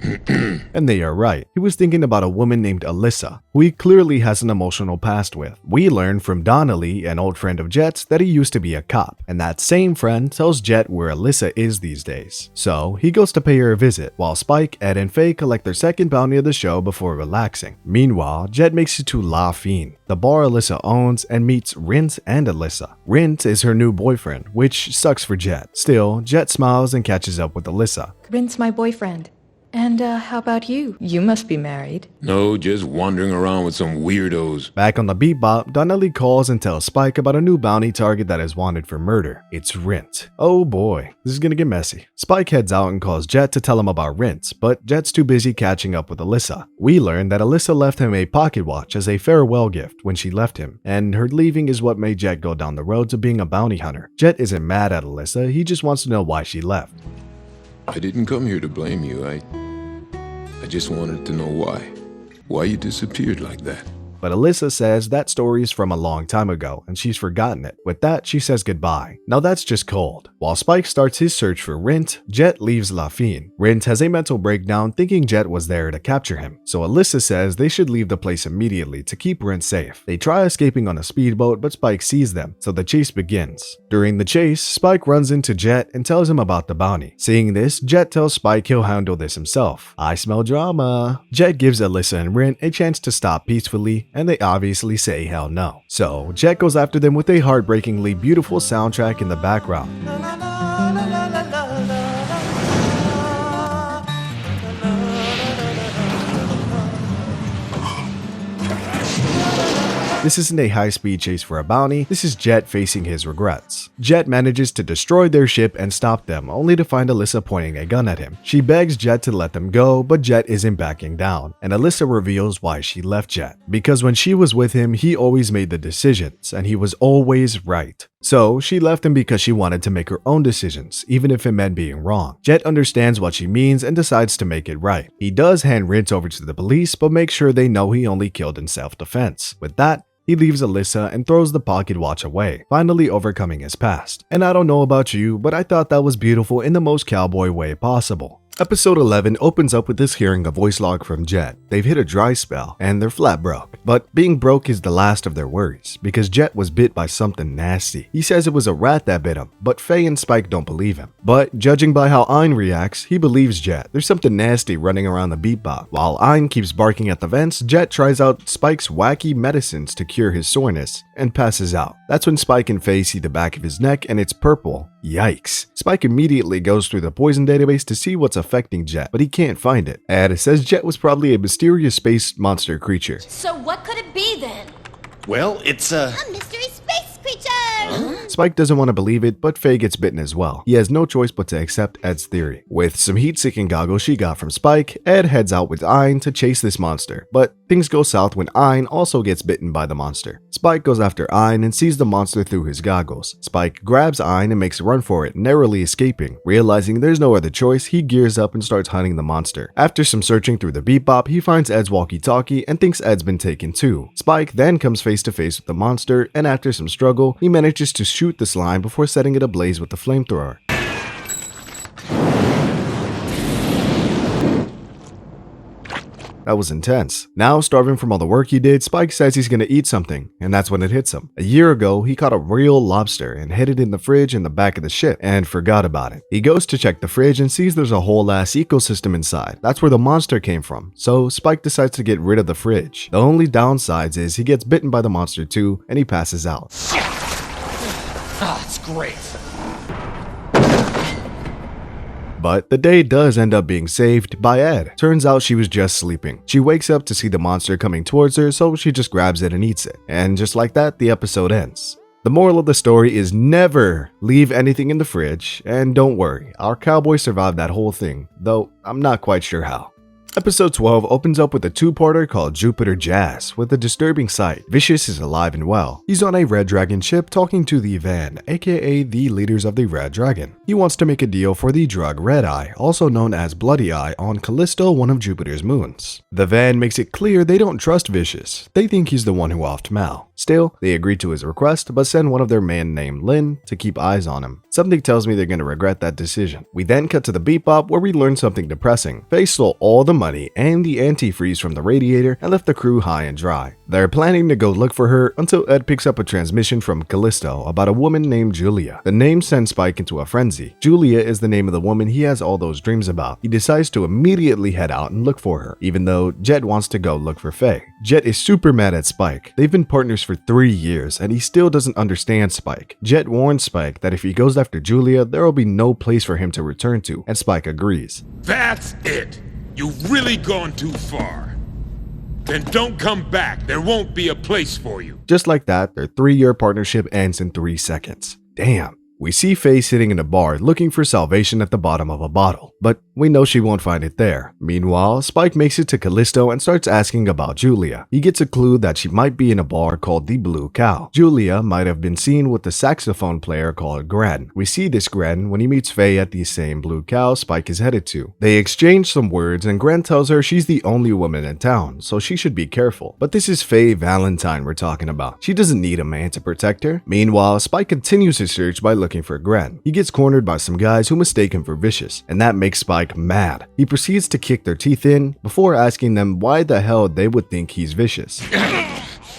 And they are right. He was thinking about a woman named Alyssa, who he clearly has an emotional past with. We learn from Donnelly, an old friend of Jet's, that he used to be a cop, and that same friend tells Jet where Alyssa is these days. So he goes to pay her a visit, while Spike, Ed, and Faye collect their second bounty of the show before relaxing. Meanwhile, Jet makes it to La Fine, the bar Alyssa owns, and meets Rint and Alyssa. Rint is her new boyfriend, which sucks for Jet. Still, Jet smiles and catches up with Alyssa. Rint's my boyfriend. And how about you? You must be married. No, just wandering around with some weirdos. Back on the Bebop, Donnelly calls and tells Spike about a new bounty target that is wanted for murder. It's Rint. Oh boy, this is gonna get messy. Spike heads out and calls Jet to tell him about Rint, but Jet's too busy catching up with Alyssa. We learn that Alyssa left him a pocket watch as a farewell gift when she left him, and her leaving is what made Jet go down the road to being a bounty hunter. Jet isn't mad at Alyssa, he just wants to know why she left. I didn't come here to blame you. I just wanted to know why you disappeared like that. But Alyssa says that story is from a long time ago and she's forgotten it. With that, she says goodbye. Now that's just cold. While Spike starts his search for Rint, Jet leaves La Fine. Rint has a mental breakdown thinking Jet was there to capture him. So Alyssa says they should leave the place immediately to keep Rint safe. They try escaping on a speedboat, but Spike sees them, so the chase begins. During the chase, Spike runs into Jet and tells him about the bounty. Seeing this, Jet tells Spike he'll handle this himself. I smell drama. Jet gives Alyssa and Rint a chance to stop peacefully, and they obviously say hell no. So Jet goes after them with a heartbreakingly beautiful soundtrack in the background. This isn't a high-speed chase for a bounty, this is Jet facing his regrets. Jet manages to destroy their ship and stop them, only to find Alyssa pointing a gun at him. She begs Jet to let them go, but Jet isn't backing down, and Alyssa reveals why she left Jet. Because when she was with him, he always made the decisions, and he was always right. So she left him because she wanted to make her own decisions, even if it meant being wrong. Jet understands what she means and decides to make it right. He does hand Rint over to the police, but makes sure they know he only killed in self-defense. With that, he leaves Alyssa and throws the pocket watch away, finally overcoming his past. And I don't know about you, but I thought that was beautiful in the most cowboy way possible. Episode 11 opens up with us hearing a voice log from Jet. They've hit a dry spell, and they're flat broke. But being broke is the last of their worries, because Jet was bit by something nasty. He says it was a rat that bit him, but Faye and Spike don't believe him. But judging by how Ein reacts, he believes Jet. There's something nasty running around the Bebop. While Ein keeps barking at the vents, Jet tries out Spike's wacky medicines to cure his soreness, and passes out. That's when Spike and Faye see the back of his neck, and it's purple. Yikes. Spike immediately goes through the poison database to see what's affecting Jet, but he can't find it. And it says Jet was probably a mysterious space monster creature. So what could it be then? Well, it's a mystery space creature! Spike doesn't want to believe it, but Faye gets bitten as well. He has no choice but to accept Ed's theory. With some heat-seeking goggles she got from Spike, Ed heads out with Ein to chase this monster, but things go south when Ein also gets bitten by the monster. Spike goes after Ein and sees the monster through his goggles. Spike grabs Ein and makes a run for it, narrowly escaping. Realizing there's no other choice, he gears up and starts hunting the monster. After some searching through the Bebop, he finds Ed's walkie-talkie and thinks Ed's been taken too. Spike then comes face to face with the monster, and after some struggle, he manages to shoot the slime before setting it ablaze with the flamethrower. That was intense. Now, starving from all the work he did, Spike says he's gonna eat something, and that's when it hits him. A year ago, he caught a real lobster and hid it in the fridge in the back of the ship, and forgot about it. He goes to check the fridge and sees there's a whole ass ecosystem inside. That's where the monster came from, so Spike decides to get rid of the fridge. The only downsides is he gets bitten by the monster too, and he passes out. Ah, it's great. But the day does end up being saved by Ed. Turns out she was just sleeping. She wakes up to see the monster coming towards her, so she just grabs it and eats it. And just like that, the episode ends. The moral of the story is never leave anything in the fridge, and don't worry, our cowboy survived that whole thing, though I'm not quite sure how. Episode 12 opens up with a two-parter called Jupiter Jazz, with a disturbing sight. Vicious is alive and well. He's on a Red Dragon ship talking to the Van, aka the leaders of the Red Dragon. He wants to make a deal for the drug Red Eye, also known as Bloody Eye, on Callisto, one of Jupiter's moons. The Van makes it clear they don't trust Vicious. They think he's the one who offed Mal. Still, they agree to his request, but send one of their men named Lin to keep eyes on him. Something tells me they're gonna regret that decision. We then cut to the Bebop, where we learn something depressing. Faye stole all the money and the antifreeze from the radiator and left the crew high and dry. They're planning to go look for her until Ed picks up a transmission from Callisto about a woman named Julia. The name sends Spike into a frenzy. Julia is the name of the woman he has all those dreams about. He decides to immediately head out and look for her, even though Jet wants to go look for Faye. Jet is super mad at Spike. They've been partners for 3 years and he still doesn't understand Spike. Jet warns Spike that if he goes after Julia, there will be no place for him to return to, and Spike agrees. That's it! You've really gone too far. Then don't come back. There won't be a place for you. Just like that, their 3-year partnership ends in 3 seconds. Damn. We see Faye sitting in a bar looking for salvation at the bottom of a bottle, but we know she won't find it there. Meanwhile, Spike makes it to Callisto and starts asking about Julia. He gets a clue that she might be in a bar called the Blue Cow. Julia might have been seen with the saxophone player called Gren. We see this Gren when he meets Faye at the same Blue Cow Spike is headed to. They exchange some words and Gren tells her she's the only woman in town, so she should be careful. But this is Faye Valentine we're talking about. She doesn't need a man to protect her. Meanwhile, Spike continues his search by looking for Gren. He gets cornered by some guys who mistake him for Vicious, and that makes Spike mad. He proceeds to kick their teeth in before asking them why the hell they would think he's vicious.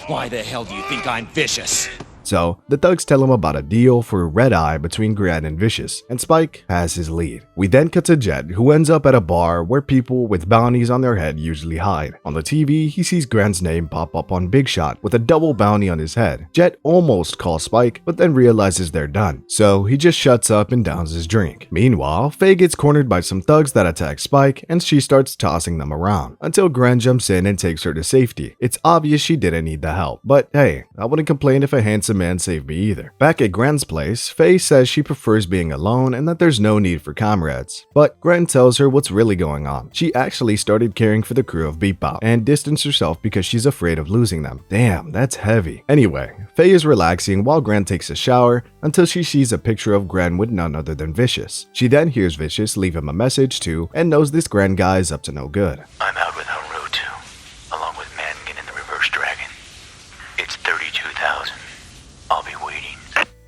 Why the hell do you think I'm vicious? So, the thugs tell him about a deal for Red Eye between Gran and Vicious, and Spike has his lead. We then cut to Jet, who ends up at a bar where people with bounties on their head usually hide. On the TV, he sees Gran's name pop up on Big Shot with a double bounty on his head. Jet almost calls Spike, but then realizes they're done, so he just shuts up and downs his drink. Meanwhile, Faye gets cornered by some thugs that attack Spike, and she starts tossing them around, until Gran jumps in and takes her to safety. It's obvious she didn't need the help, but hey, I wouldn't complain if a handsome man saved me either. Back at Gren's place, Faye says she prefers being alone and that there's no need for comrades. But Gren tells her what's really going on. She actually started caring for the crew of Bebop and distanced herself because she's afraid of losing them. Damn, that's heavy. Anyway, Faye is relaxing while Gren takes a shower until she sees a picture of Gren with none other than Vicious. She then hears Vicious leave him a message too and knows this Gren guy is up to no good. I'm out with Haruto, along with Mangan and the Reverse Dragon. It's 32,000. I'll be waiting.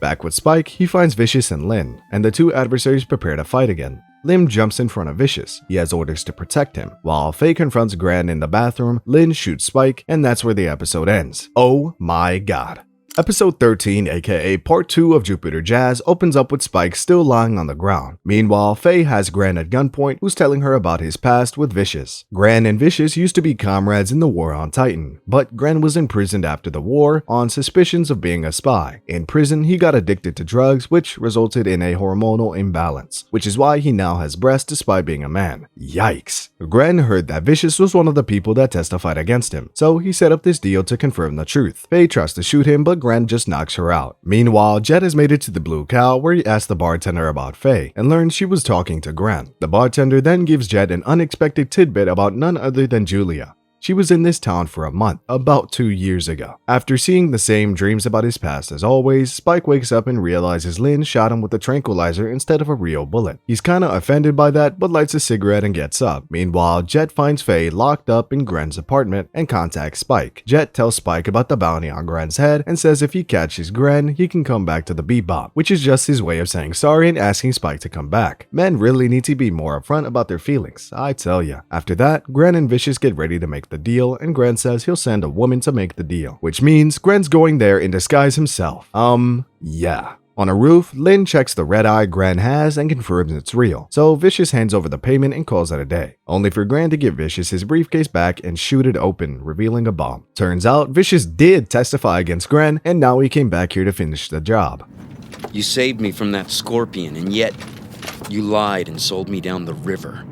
Back with Spike, he finds Vicious and Lin, and the two adversaries prepare to fight again. Lin jumps in front of Vicious. He has orders to protect him. While Faye confronts Gran in the bathroom, Lin shoots Spike, and that's where the episode ends. Oh my god. Episode 13, aka Part 2 of Jupiter Jazz, opens up with Spike still lying on the ground. Meanwhile, Faye has Gran at gunpoint, who's telling her about his past with Vicious. Gran and Vicious used to be comrades in the war on Titan, but Gran was imprisoned after the war on suspicions of being a spy. In prison, he got addicted to drugs, which resulted in a hormonal imbalance, which is why he now has breasts despite being a man. Yikes. Gran heard that Vicious was one of the people that testified against him, so he set up this deal to confirm the truth. Faye tries to shoot him, but Gran Gren just knocks her out. Meanwhile, Jet has made it to the Blue Cow where he asks the bartender about Faye and learns she was talking to Gren. The bartender then gives Jet an unexpected tidbit about none other than Julia. She was in this town for a month, about 2 years ago. After seeing the same dreams about his past as always, Spike wakes up and realizes Lynn shot him with a tranquilizer instead of a real bullet. He's kinda offended by that, but lights a cigarette and gets up. Meanwhile, Jet finds Faye locked up in Gren's apartment and contacts Spike. Jet tells Spike about the bounty on Gren's head and says if he catches Gren, he can come back to the Bebop, which is just his way of saying sorry and asking Spike to come back. Men really need to be more upfront about their feelings, I tell ya. After that, Gren and Vicious get ready to make the deal, and Gren says he'll send a woman to make the deal, which means Gren's going there in disguise himself. Yeah. On a roof, Lynn checks the red eye Gren has and confirms it's real, so Vicious hands over the payment and calls it a day, only for Gren to give Vicious his briefcase back and shoot it open, revealing a bomb. Turns out, Vicious did testify against Gren, and now he came back here to finish the job. You saved me from that scorpion, and yet you lied and sold me down the river.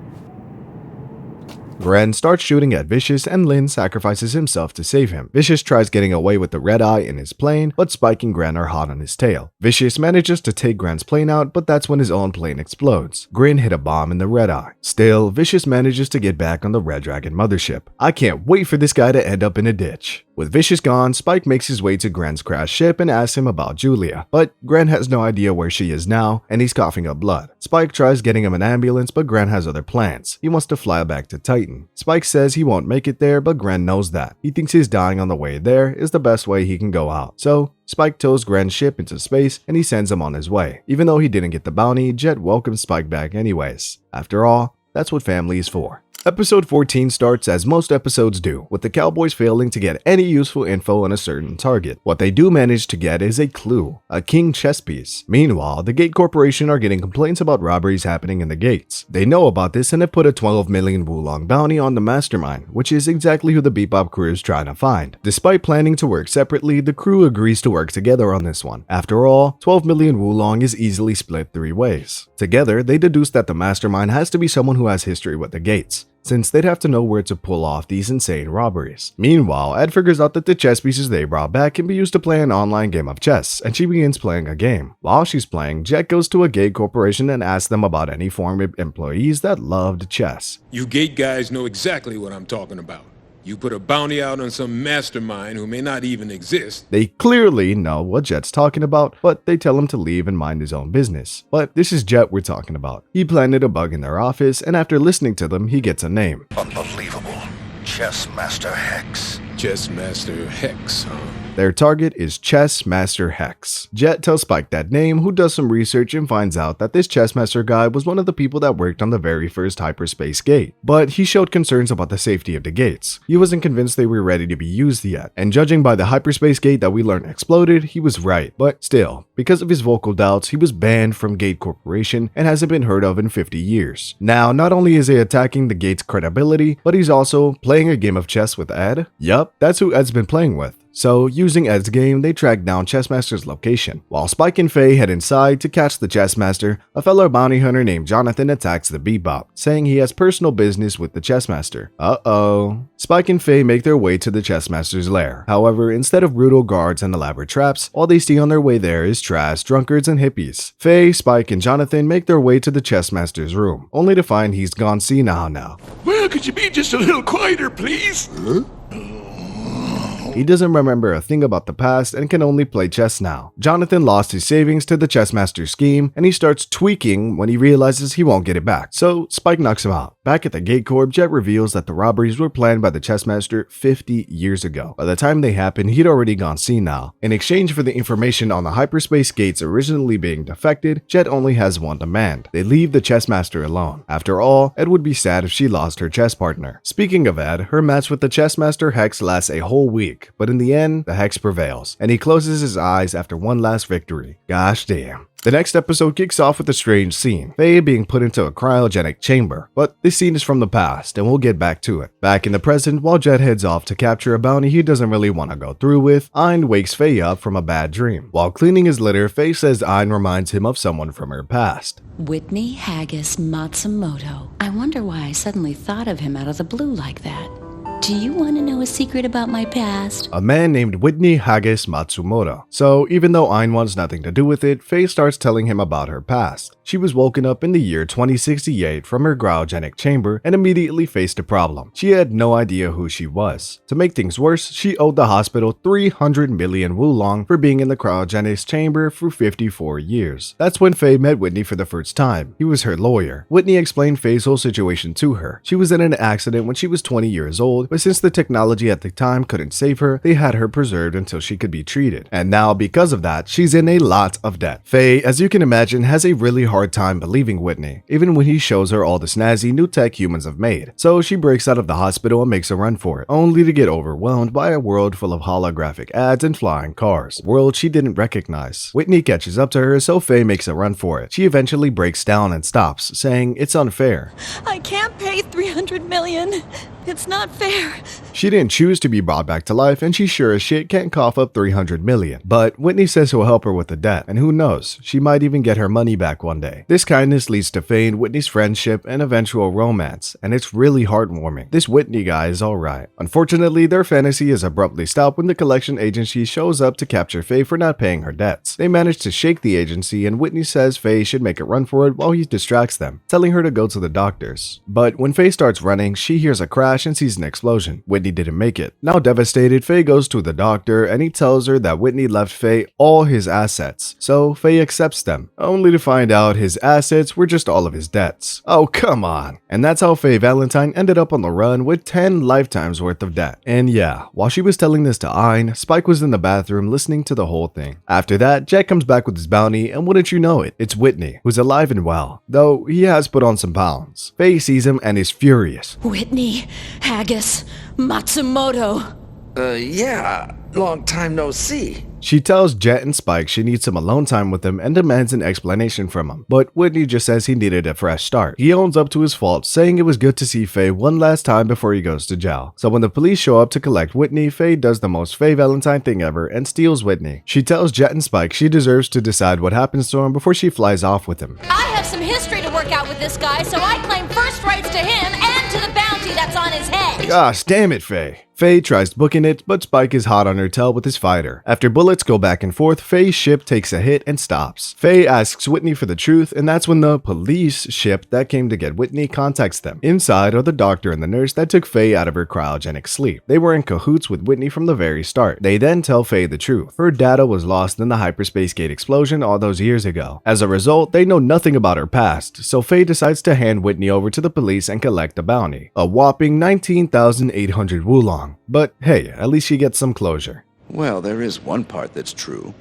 Gren starts shooting at Vicious and Lynn sacrifices himself to save him. Vicious tries getting away with the red eye in his plane, but Spike and Gren are hot on his tail. Vicious manages to take Gren's plane out, but that's when his own plane explodes. Gren hit a bomb in the red eye. Still, Vicious manages to get back on the Red Dragon mothership. I can't wait for this guy to end up in a ditch. With Vicious gone, Spike makes his way to Gren's crashed ship and asks him about Julia, but Gren has no idea where she is now, and he's coughing up blood. Spike tries getting him an ambulance, but Gren has other plans. He wants to fly back to Titan. Spike says he won't make it there, but Gren knows that. He thinks his dying on the way there is the best way he can go out. So, Spike tows Gren's ship into space and he sends him on his way. Even though he didn't get the bounty, Jet welcomes Spike back anyways. After all, that's what family is for. Episode 14 starts as most episodes do, with the Cowboys failing to get any useful info on a certain target. What they do manage to get is a clue, a king chess piece. Meanwhile, the Gate Corporation are getting complaints about robberies happening in the gates. They know about this and have put a 12 million Wulong bounty on the mastermind, which is exactly who the Bebop crew is trying to find. Despite planning to work separately, the crew agrees to work together on this one. After all, 12 million Wulong is easily split 3 ways. Together, they deduce that the mastermind has to be someone who has history with the gates, since they'd have to know where to pull off these insane robberies. Meanwhile, Ed figures out that the chess pieces they brought back can be used to play an online game of chess, and she begins playing a game. While she's playing, Jet goes to a Gate Corporation and asks them about any former employees that loved chess. You Gate guys know exactly what I'm talking about. You put a bounty out on some mastermind who may not even exist. They clearly know what Jet's talking about, but they tell him to leave and mind his own business. But this is Jet we're talking about. He planted a bug in their office, and after listening to them, he gets a name. Unbelievable. Chess Master Hex. Chess Master Hex, huh? Their target is Chess Master Hex. Jet tells Spike that name, who does some research and finds out that this Chess Master guy was one of the people that worked on the very first hyperspace gate. But he showed concerns about the safety of the gates. He wasn't convinced they were ready to be used yet, and judging by the hyperspace gate that we learned exploded, he was right. But still, because of his vocal doubts, he was banned from Gate Corporation and hasn't been heard of in 50 years. Now, not only is he attacking the gate's credibility, but he's also playing a game of chess with Ed. Yup, that's who Ed's been playing with. So, using Ed's game, they track down Chessmaster's location. While Spike and Faye head inside to catch the Chessmaster, a fellow bounty hunter named Jonathan attacks the Bebop, saying he has personal business with the Chessmaster. Uh-oh. Spike and Faye make their way to the Chessmaster's lair. However, instead of brutal guards and elaborate traps, all they see on their way there is trash, drunkards, and hippies. Faye, Spike, and Jonathan make their way to the Chessmaster's room, only to find he's gone senile now. Well, could you be just a little quieter, please? Huh? He doesn't remember a thing about the past and can only play chess now. Jonathan lost his savings to the Chessmaster's scheme, and he starts tweaking when he realizes he won't get it back, so Spike knocks him out. Back at the Gate Corp, Jet reveals that the robberies were planned by the Chessmaster 50 years ago. By the time they happened, he'd already gone senile. In exchange for the information on the hyperspace gates originally being defected, Jet only has one demand. They leave the Chessmaster alone. After all, Ed would be sad if she lost her chess partner. Speaking of Ed, her match with the Chessmaster Hex lasts a whole week, but in the end, the Hex prevails, and he closes his eyes after one last victory. Gosh damn. The next episode kicks off with a strange scene, Faye being put into a cryogenic chamber, but this scene is from the past and we'll get back to it. Back in the present, while Jet heads off to capture a bounty he doesn't really want to go through with, Ein wakes Faye up from a bad dream. While cleaning his litter, Faye says Ein reminds him of someone from her past. Whitney Haggis Matsumoto. I wonder why I suddenly thought of him out of the blue like that. Do you want to know a secret about my past? A man named Whitney Haggis Matsumoto. So even though Ain wants nothing to do with it, Faye starts telling him about her past. She was woken up in the year 2068 from her cryogenic chamber and immediately faced a problem. She had no idea who she was. To make things worse, she owed the hospital 300 million wulong for being in the cryogenics chamber for 54 years. That's when Faye met Whitney for the first time. He was her lawyer. Whitney explained Faye's whole situation to her. She was in an accident when she was 20 years old, but since the technology at the time couldn't save her, they had her preserved until she could be treated. And now, because of that, she's in a lot of debt. Faye, as you can imagine, has a really hard time believing Whitney, even when he shows her all the snazzy new tech humans have made. So she breaks out of the hospital and makes a run for it, only to get overwhelmed by a world full of holographic ads and flying cars, a world she didn't recognize. Whitney catches up to her, so Faye makes a run for it. She eventually breaks down and stops, saying it's unfair. I can't pay 300 million. It's not fair. She didn't choose to be brought back to life, and she sure as shit can't cough up 300 million. But Whitney says he'll help her with the debt, and who knows, she might even get her money back one day. This kindness leads to Faye and Whitney's friendship and eventual romance, and it's really heartwarming. This Whitney guy is alright. Unfortunately, their fantasy is abruptly stopped when the collection agency shows up to capture Faye for not paying her debts. They manage to shake the agency, and Whitney says Faye should make a run for it while he distracts them, telling her to go to the doctors. But when Faye starts running, she hears a crash and sees an explosion. Whitney didn't make it. Now devastated, Faye goes to the doctor and he tells her that Whitney left Faye all his assets, so Faye accepts them, only to find out his assets were just all of his debts. Oh, come on. And that's how Faye Valentine ended up on the run with 10 lifetimes worth of debt. And yeah, while she was telling this to Ain, Spike was in the bathroom listening to the whole thing. After that, Jet comes back with his bounty, and wouldn't you know it, it's Whitney, who's alive and well, though he has put on some pounds. Faye sees him and is furious. Whitney Haggis Matsumoto. Yeah, long time no see. She tells Jet and Spike she needs some alone time with him and demands an explanation from him, but Whitney just says he needed a fresh start. He owns up to his fault, saying it was good to see Faye one last time before he goes to jail. So when the police show up to collect Whitney, Faye does the most Faye Valentine thing ever and steals Whitney. She tells Jet and Spike she deserves to decide what happens to him before she flies off with him. I have some history to work out with this guy, so I claim first rights to him and to the bounty that's on his head. Gosh damn it, Faye. Faye tries booking it, but Spike is hot on her tail with his fighter. After bullets go back and forth, Faye's ship takes a hit and stops. Faye asks Whitney for the truth, and that's when the police ship that came to get Whitney contacts them. Inside are the doctor and the nurse that took Faye out of her cryogenic sleep. They were in cahoots with Whitney from the very start. They then tell Faye the truth. Her data was lost in the hyperspace gate explosion all those years ago. As a result, they know nothing about her past, so Faye decides to hand Whitney over to the police and collect the bounty. A whopping 19,800 wulong. But hey, at least she gets some closure. Well, there is one part that's true.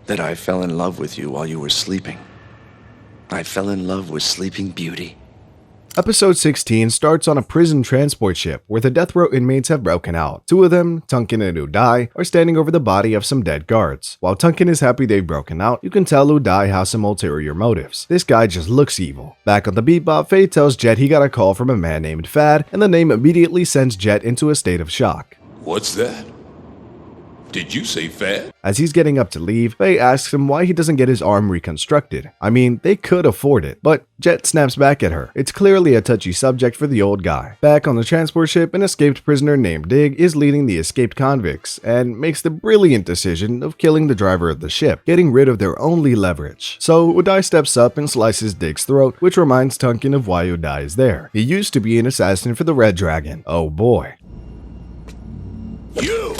That I fell in love with you while you were sleeping. I fell in love with Sleeping Beauty. Episode 16 starts on a prison transport ship where the death row inmates have broken out. Two of them, Tunkin and Uday, are standing over the body of some dead guards. While Tunkin is happy they've broken out, you can tell Uday has some ulterior motives. This guy just looks evil. Back on the Bebop, Faye tells Jet he got a call from a man named Fad, and the name immediately sends Jet into a state of shock. What's that? Did you say Fad? As he's getting up to leave, Faye asks him why he doesn't get his arm reconstructed. I mean, they could afford it, but Jet snaps back at her. It's clearly a touchy subject for the old guy. Back on the transport ship, an escaped prisoner named Dig is leading the escaped convicts and makes the brilliant decision of killing the driver of the ship, getting rid of their only leverage. So Uday steps up and slices Dig's throat, which reminds Tunkin of why Uday is there. He used to be an assassin for the Red Dragon. Oh boy. You!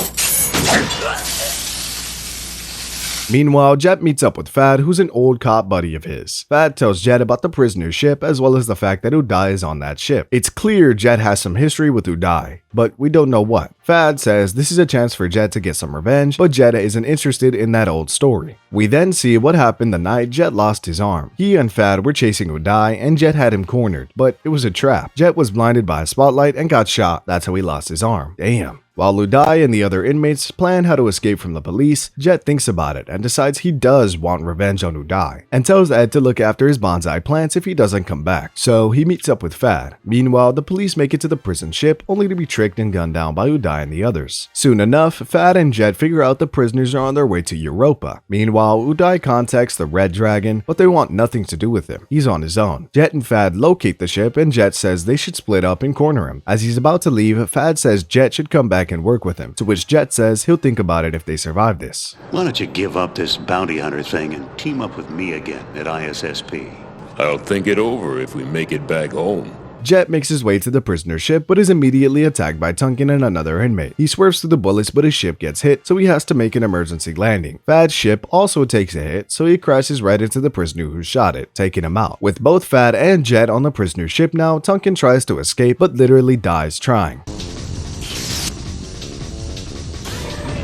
Meanwhile, Jet meets up with Fad, who's an old cop buddy of his. Fad tells Jet about the prisoner ship as well as the fact that Uday is on that ship. It's clear Jet has some history with Uday, but we don't know what. Fad says this is a chance for Jet to get some revenge, but Jet isn't interested in that old story. We then see what happened the night Jet lost his arm. He and Fad were chasing Uday and Jet had him cornered, but it was a trap. Jet was blinded by a spotlight and got shot. That's how he lost his arm. Damn. While Uday and the other inmates plan how to escape from the police, Jet thinks about it and decides he does want revenge on Uday, and tells Ed to look after his bonsai plants if he doesn't come back. So he meets up with Fad. Meanwhile, the police make it to the prison ship only to be tricked tricked and gunned down by Uday and the others. Soon enough, Fad and Jet figure out the prisoners are on their way to Europa. Meanwhile, Uday contacts the Red Dragon, but they want nothing to do with him. He's on his own. Jet and Fad locate the ship, and Jet says they should split up and corner him. As he's about to leave, Fad says Jet should come back and work with him, to which Jet says he'll think about it if they survive this. Why don't you give up this bounty hunter thing and team up with me again at ISSP? I'll think it over if we make it back home. Jet makes his way to the prisoner ship, but is immediately attacked by Tunkin and another inmate. He swerves through the bullets, but his ship gets hit, so he has to make an emergency landing. Fad's ship also takes a hit, so he crashes right into the prisoner who shot it, taking him out. With both Fad and Jet on the prisoner ship now, Tunkin tries to escape, but literally dies trying.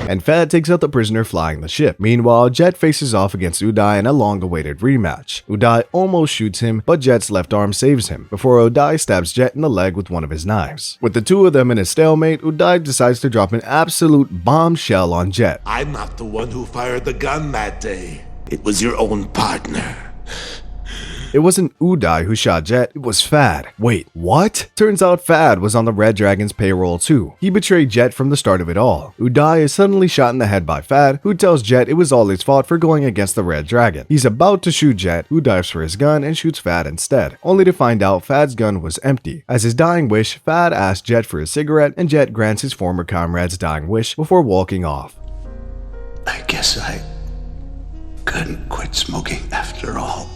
And Fad takes out the prisoner flying the ship. Meanwhile, Jet faces off against Uday in a long-awaited rematch. Uday almost shoots him, but Jet's left arm saves him, before Uday stabs Jet in the leg with one of his knives. With the two of them in a stalemate, Uday decides to drop an absolute bombshell on Jet. I'm not the one who fired the gun that day. It was your own partner. It wasn't Uday who shot Jet, it was Fad. Wait, what? Turns out Fad was on the Red Dragon's payroll too. He betrayed Jet from the start of it all. Uday is suddenly shot in the head by Fad, who tells Jet it was all his fault for going against the Red Dragon. He's about to shoot Jet, who dives for his gun and shoots Fad instead, only to find out Fad's gun was empty. As his dying wish, Fad asks Jet for a cigarette, and Jet grants his former comrade's dying wish before walking off. I guess I couldn't quit smoking after all.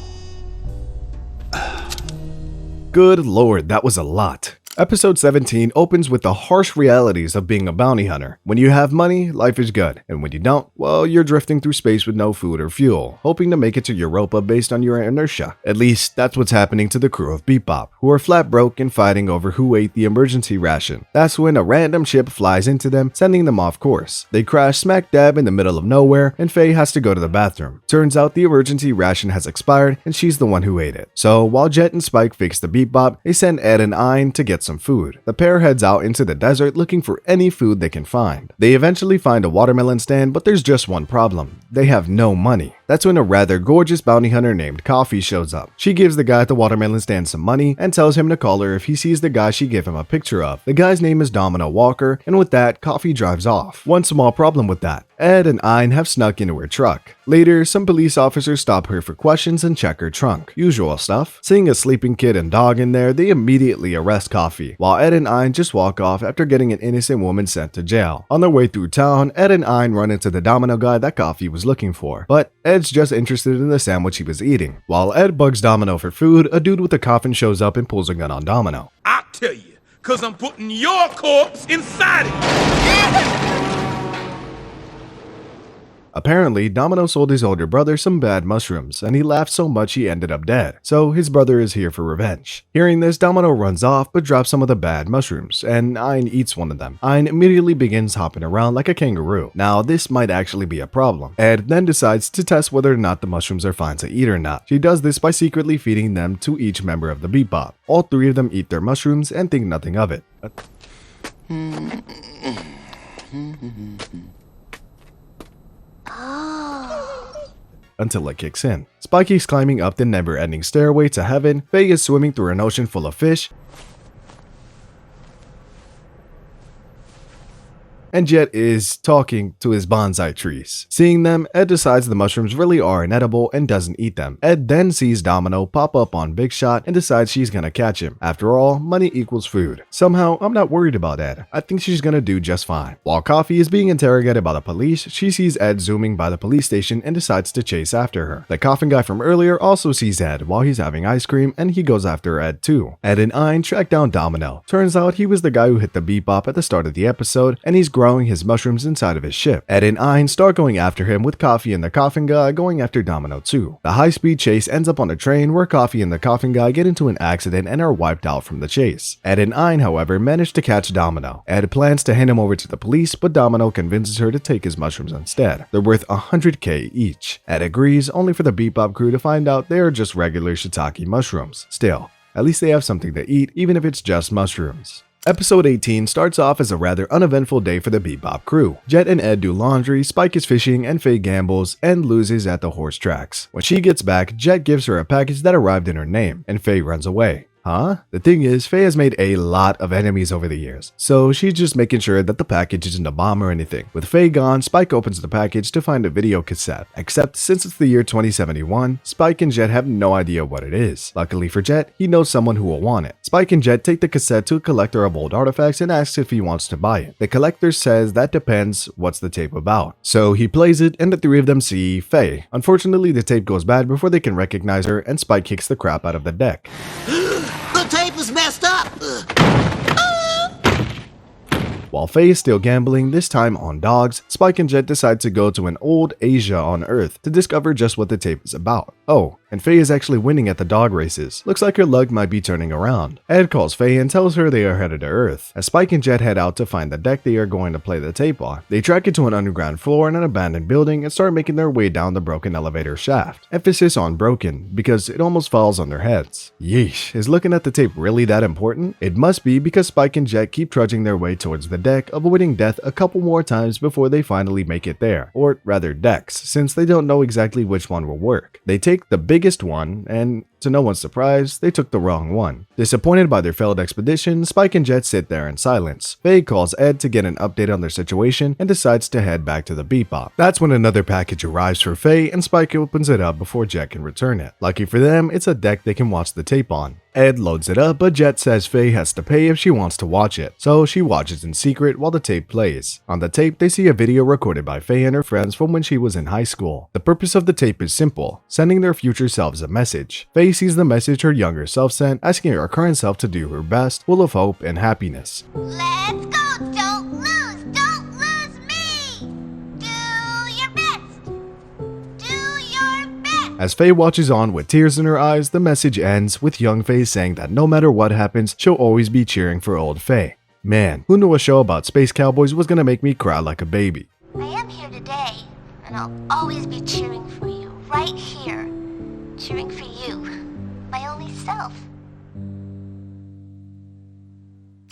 Good lord, that was a lot. Episode 17 opens with the harsh realities of being a bounty hunter. When you have money, life is good, and when you don't, well, you're drifting through space with no food or fuel, hoping to make it to Europa based on your inertia. At least, that's what's happening to the crew of Bebop, who are flat broke and fighting over who ate the emergency ration. That's when a random ship flies into them, sending them off course. They crash smack dab in the middle of nowhere, and Faye has to go to the bathroom. Turns out the emergency ration has expired, and she's the one who ate it. So, while Jet and Spike fix the Bebop, they send Ed and Ein to get some food. The pair heads out into the desert looking for any food they can find. They eventually find a watermelon stand, but there's just one problem. They have no money. That's when a rather gorgeous bounty hunter named Coffee shows up. She gives the guy at the watermelon stand some money and tells him to call her if he sees the guy she gave him a picture of. The guy's name is Domino Walker, and with that, Coffee drives off. One small problem with that. Ed and Ein have snuck into her truck. Later, some police officers stop her for questions and check her trunk. Usual stuff. Seeing a sleeping kid and dog in there, they immediately arrest Coffee, while Ed and Ein just walk off after getting an innocent woman sent to jail. On their way through town, Ed and Ein run into the Domino guy that Coffee was looking for, but Ed's just interested in the sandwich he was eating. While Ed bugs Domino for food, a dude with a coffin shows up and pulls a gun on Domino. I'll tell you, cause I'm putting your corpse inside it. Apparently, Domino sold his older brother some bad mushrooms, and he laughed so much he ended up dead. So his brother is here for revenge. Hearing this, Domino runs off but drops some of the bad mushrooms, and Ein eats one of them. Ein immediately begins hopping around like a kangaroo. Now, this might actually be a problem. Ed then decides to test whether or not the mushrooms are fine to eat or not. She does this by secretly feeding them to each member of the Bebop. All three of them eat their mushrooms and think nothing of it. Until it kicks in. Spikey's climbing up the never-ending stairway to heaven, Faye is swimming through an ocean full of fish, and Jet is talking to his bonsai trees. Seeing them, Ed decides the mushrooms really are inedible and doesn't eat them. Ed then sees Domino pop up on Big Shot and decides she's gonna catch him. After all, money equals food. Somehow, I'm not worried about Ed. I think she's gonna do just fine. While Coffee is being interrogated by the police, she sees Ed zooming by the police station and decides to chase after her. The coffin guy from earlier also sees Ed while he's having ice cream, and he goes after Ed too. Ed and Ein track down Domino. Turns out he was the guy who hit the Bebop at the start of the episode, and he's growing his mushrooms inside of his ship. Ed and Ein start going after him, with Coffee and the coffin guy going after Domino too. The high-speed chase ends up on a train where Coffee and the coffin guy get into an accident and are wiped out from the chase. Ed and Ein, however, manage to catch Domino. Ed plans to hand him over to the police, but Domino convinces her to take his mushrooms instead. They're worth 100k each. Ed agrees, only for the Bebop crew to find out they are just regular shiitake mushrooms. Still, at least they have something to eat, even if it's just mushrooms. Episode 18 starts off as a rather uneventful day for the Bebop crew. Jet and Ed do laundry, Spike is fishing, and Faye gambles and loses at the horse tracks. When she gets back, Jet gives her a package that arrived in her name, and Faye runs away. Huh? The thing is, Faye has made a lot of enemies over the years, so she's just making sure that the package isn't a bomb or anything. With Faye gone, Spike opens the package to find a video cassette. Except since it's the year 2071, Spike and Jet have no idea what it is. Luckily for Jet, he knows someone who will want it. Spike and Jet take the cassette to a collector of old artifacts and asks if he wants to buy it. The collector says that depends what's the tape about. So he plays it and the three of them see Faye. Unfortunately, the tape goes bad before they can recognize her and Spike kicks the crap out of the deck. The tape is messed up! While Faye is still gambling, this time on dogs, Spike and Jet decide to go to an old Asia on Earth to discover just what the tape is about. Oh, and Faye is actually winning at the dog races. Looks like her luck might be turning around. Ed calls Faye and tells her they are headed to Earth. As Spike and Jet head out to find the deck they are going to play the tape on, they track it to an underground floor in an abandoned building and start making their way down the broken elevator shaft. Emphasis on broken, because it almost falls on their heads. Yeesh, is looking at the tape really that important? It must be, because Spike and Jet keep trudging their way towards the deck, avoiding death a couple more times before they finally make it there. Or rather decks, since they don't know exactly which one will work. They take the biggest one, and to no one's surprise, they took the wrong one. Disappointed by their failed expedition, Spike and Jet sit there in silence. Faye calls Ed to get an update on their situation and decides to head back to the Bebop. That's when another package arrives for Faye and Spike opens it up before Jet can return it. Lucky for them, it's a deck they can watch the tape on. Ed loads it up, but Jet says Faye has to pay if she wants to watch it, so she watches in secret while the tape plays. On the tape, they see a video recorded by Faye and her friends from when she was in high school. The purpose of the tape is simple, sending their future selves a message. Faye sees the message her younger self sent, asking her current self to do her best, full of hope and happiness. Let's go! Don't lose! Don't lose me! Do your best! Do your best! As Faye watches on with tears in her eyes, the message ends with young Faye saying that no matter what happens, she'll always be cheering for old Faye. Man, who knew a show about space cowboys was gonna make me cry like a baby? I am here today, and I'll always be cheering for you, right here. Cheering for you, my only self.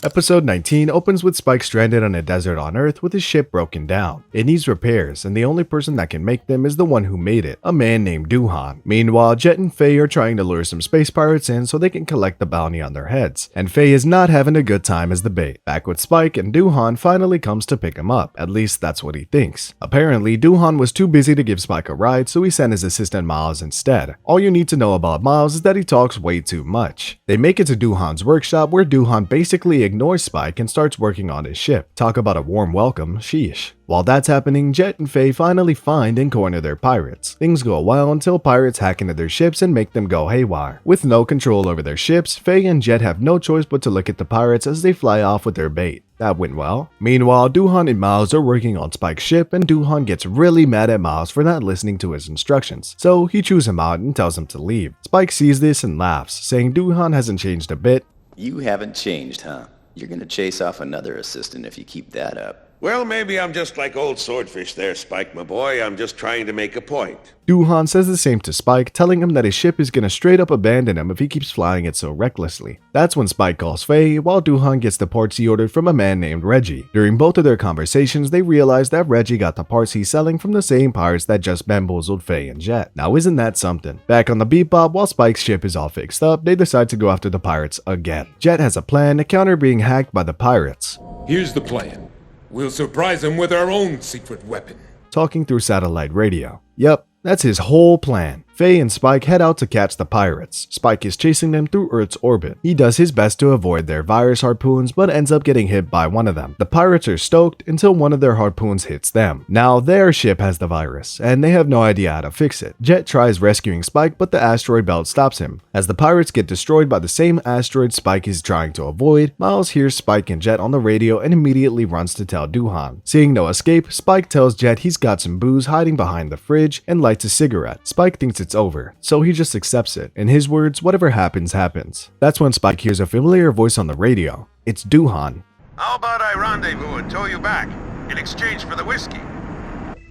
Episode 19 opens with Spike stranded on a desert on Earth with his ship broken down. It needs repairs, and the only person that can make them is the one who made it, a man named Duhan. Meanwhile, Jet and Faye are trying to lure some space pirates in so they can collect the bounty on their heads, and Faye is not having a good time as the bait. Back with Spike, and Duhan finally comes to pick him up, at least that's what he thinks. Apparently, Duhan was too busy to give Spike a ride, so he sent his assistant Miles instead. All you need to know about Miles is that he talks way too much. They make it to Duhan's workshop where Duhan basically ignores Spike and starts working on his ship. Talk about a warm welcome, sheesh. While that's happening, Jet and Faye finally find and corner their pirates. Things go well until pirates hack into their ships and make them go haywire. With no control over their ships, Faye and Jet have no choice but to look at the pirates as they fly off with their bait. That went well. Meanwhile, Duhan and Miles are working on Spike's ship, and Duhan gets really mad at Miles for not listening to his instructions, so he chews him out and tells him to leave. Spike sees this and laughs, saying Duhan hasn't changed a bit. You haven't changed, huh? You're gonna chase off another assistant if you keep that up. Well, maybe I'm just like old Swordfish there, Spike, my boy. I'm just trying to make a point. Duhan says the same to Spike, telling him that his ship is gonna straight up abandon him if he keeps flying it so recklessly. That's when Spike calls Faye, while Duhan gets the parts he ordered from a man named Reggie. During both of their conversations, they realize that Reggie got the parts he's selling from the same pirates that just bamboozled Faye and Jet. Now isn't that something? Back on the Bebop, while Spike's ship is all fixed up, they decide to go after the pirates again. Jet has a plan to counter being hacked by the pirates. Here's the plan. We'll surprise them with our own secret weapon. Talking through satellite radio. Yep, that's his whole plan. Faye and Spike head out to catch the pirates. Spike is chasing them through Earth's orbit. He does his best to avoid their virus harpoons, but ends up getting hit by one of them. The pirates are stoked until one of their harpoons hits them. Now their ship has the virus, and they have no idea how to fix it. Jet tries rescuing Spike, but the asteroid belt stops him. As the pirates get destroyed by the same asteroid Spike is trying to avoid, Miles hears Spike and Jet on the radio and immediately runs to tell Duhan. Seeing no escape, Spike tells Jet he's got some booze hiding behind the fridge and lights a cigarette. Spike thinks it's over, so he just accepts it. In his words, whatever happens, happens. That's when Spike hears a familiar voice on the radio. It's Duhan. How about I rendezvous and tow you back in exchange for the whiskey?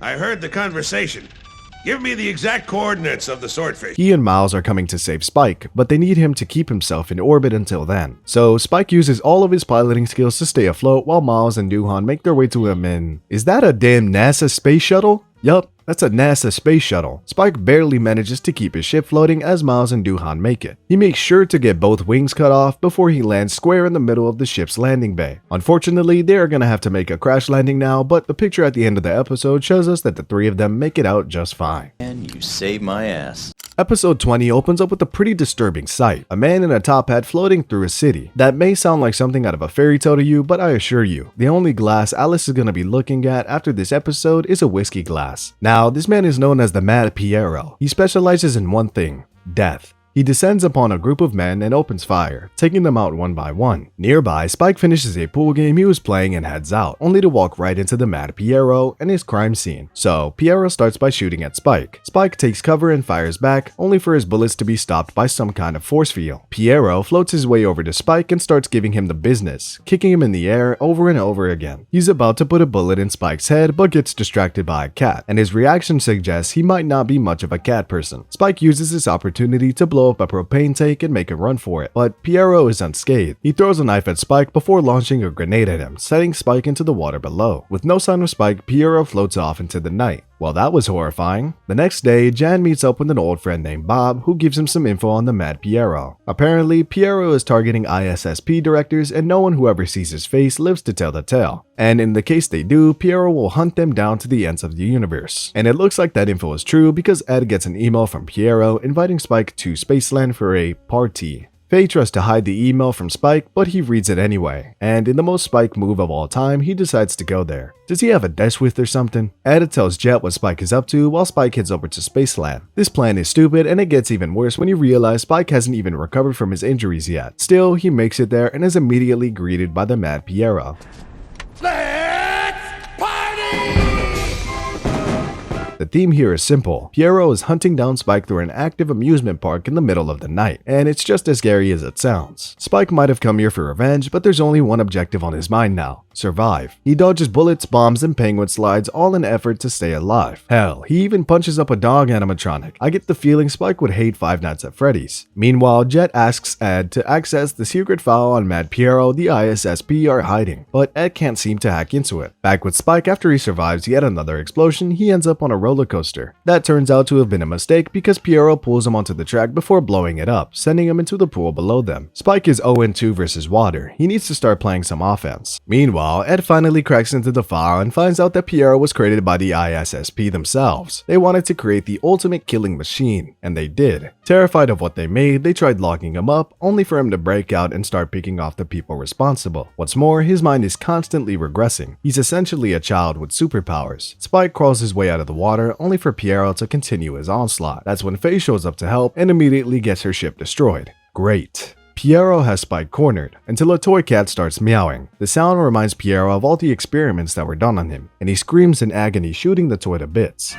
I heard the conversation. Give me the exact coordinates of the Swordfish. He and Miles are coming to save Spike, but they need him to keep himself in orbit until then. So Spike uses all of his piloting skills to stay afloat while Miles and Duhan make their way to him in... Is that a damn NASA space shuttle? Yup, That's a NASA space shuttle. Spike barely manages to keep his ship floating as Miles and Duhan make it. He makes sure to get both wings cut off before he lands square in the middle of the ship's landing bay. Unfortunately, they are gonna have to make a crash landing now, but the picture at the end of the episode shows us that the three of them make it out just fine. And you saved my ass. Episode 20 opens up with a pretty disturbing sight. A man in a top hat floating through a city. That may sound like something out of a fairy tale to you, but I assure you, the only glass Alice is going to be looking at after this episode is a whiskey glass. Now, this man is known as the Mad Piero. He specializes in one thing: death. He descends upon a group of men and opens fire, taking them out one by one. Nearby, Spike finishes a pool game he was playing and heads out, only to walk right into the Mad Piero and his crime scene. So, Piero starts by shooting at Spike. Spike takes cover and fires back, only for his bullets to be stopped by some kind of force field. Piero floats his way over to Spike and starts giving him the business, kicking him in the air over and over again. He's about to put a bullet in Spike's head, but gets distracted by a cat, and his reaction suggests he might not be much of a cat person. Spike uses this opportunity to blow up a propane tank and make a run for it, but Piero is unscathed. He throws a knife at Spike before launching a grenade at him, setting Spike into the water below. With no sign of Spike, Piero floats off into the night. Well, that was horrifying. The next day, Jan meets up with an old friend named Bob, who gives him some info on the Mad Piero. Apparently, Piero is targeting ISSP directors, and no one who ever sees his face lives to tell the tale. And in the case they do, Piero will hunt them down to the ends of the universe. And it looks like that info is true because Ed gets an email from Piero inviting Spike to Spaceland for a party. Faye tries to hide the email from Spike, but he reads it anyway, and in the most Spike move of all time, he decides to go there. Does he have a desk with or something? Ed tells Jet what Spike is up to while Spike heads over to Spaceland. This plan is stupid, and it gets even worse when you realize Spike hasn't even recovered from his injuries yet. Still, he makes it there and is immediately greeted by the Mad Piero. The theme here is simple. Piero is hunting down Spike through an active amusement park in the middle of the night, and it's just as scary as it sounds. Spike might have come here for revenge, but there's only one objective on his mind now: survive. He dodges bullets, bombs, and penguin slides, all in an effort to stay alive. Hell, he even punches up a dog animatronic. I get the feeling Spike would hate Five Nights at Freddy's. Meanwhile, Jet asks Ed to access the secret file on Mad Piero the ISSP are hiding, but Ed can't seem to hack into it. Back with Spike after he survives yet another explosion, he ends up on a roller coaster. That turns out to have been a mistake because Piero pulls him onto the track before blowing it up, sending him into the pool below them. Spike is 0-2 versus water. He needs to start playing some offense. Meanwhile, Ed finally cracks into the file and finds out that Piero was created by the ISSP themselves. They wanted to create the ultimate killing machine, and they did. Terrified of what they made, they tried locking him up, only for him to break out and start picking off the people responsible. What's more, his mind is constantly regressing. He's essentially a child with superpowers. Spike crawls his way out of the water, only for Piero to continue his onslaught. That's when Faye shows up to help and immediately gets her ship destroyed. Great. Piero has Spike cornered until a toy cat starts meowing. The sound reminds Piero of all the experiments that were done on him, and he screams in agony, shooting the toy to bits.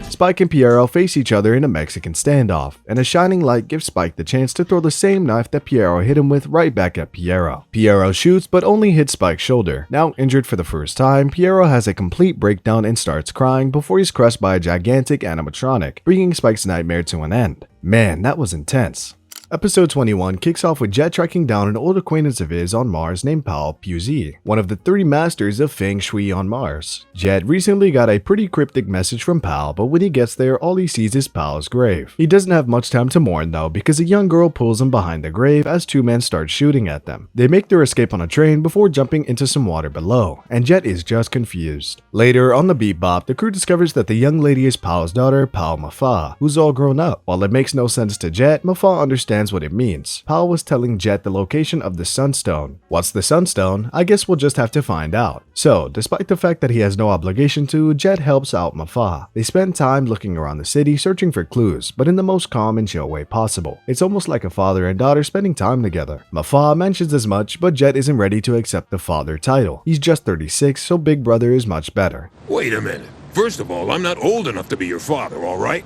Spike and Piero face each other in a Mexican standoff, and a shining light gives Spike the chance to throw the same knife that Piero hit him with right back at Piero. Piero shoots but only hits Spike's shoulder. Now injured for the first time, Piero has a complete breakdown and starts crying before he's crushed by a gigantic animatronic, bringing Spike's nightmare to an end. Man, that was intense. Episode 21 kicks off with Jet tracking down an old acquaintance of his on Mars named Pal Puzy, one of the 3 masters of Feng Shui on Mars. Jet recently got a pretty cryptic message from Pal, but when he gets there, all he sees is Pal's grave. He doesn't have much time to mourn though, because a young girl pulls him behind the grave as 2 men start shooting at them. They make their escape on a train before jumping into some water below, and Jet is just confused. Later, on the Bebop, the crew discovers that the young lady is Pal's daughter, Pal Mafa, who's all grown up. While it makes no sense to Jet, Mafa understands what it means. Pal was telling Jet the location of the Sunstone. What's the Sunstone? I guess we'll just have to find out. So, despite the fact that he has no obligation to, Jet helps out Mafa. They spend time looking around the city searching for clues, but in the most calm and chill way possible. It's almost like a father and daughter spending time together. Mafa mentions as much, but Jet isn't ready to accept the father title. He's just 36, so Big Brother is much better. Wait a minute. First of all, I'm not old enough to be your father, all right?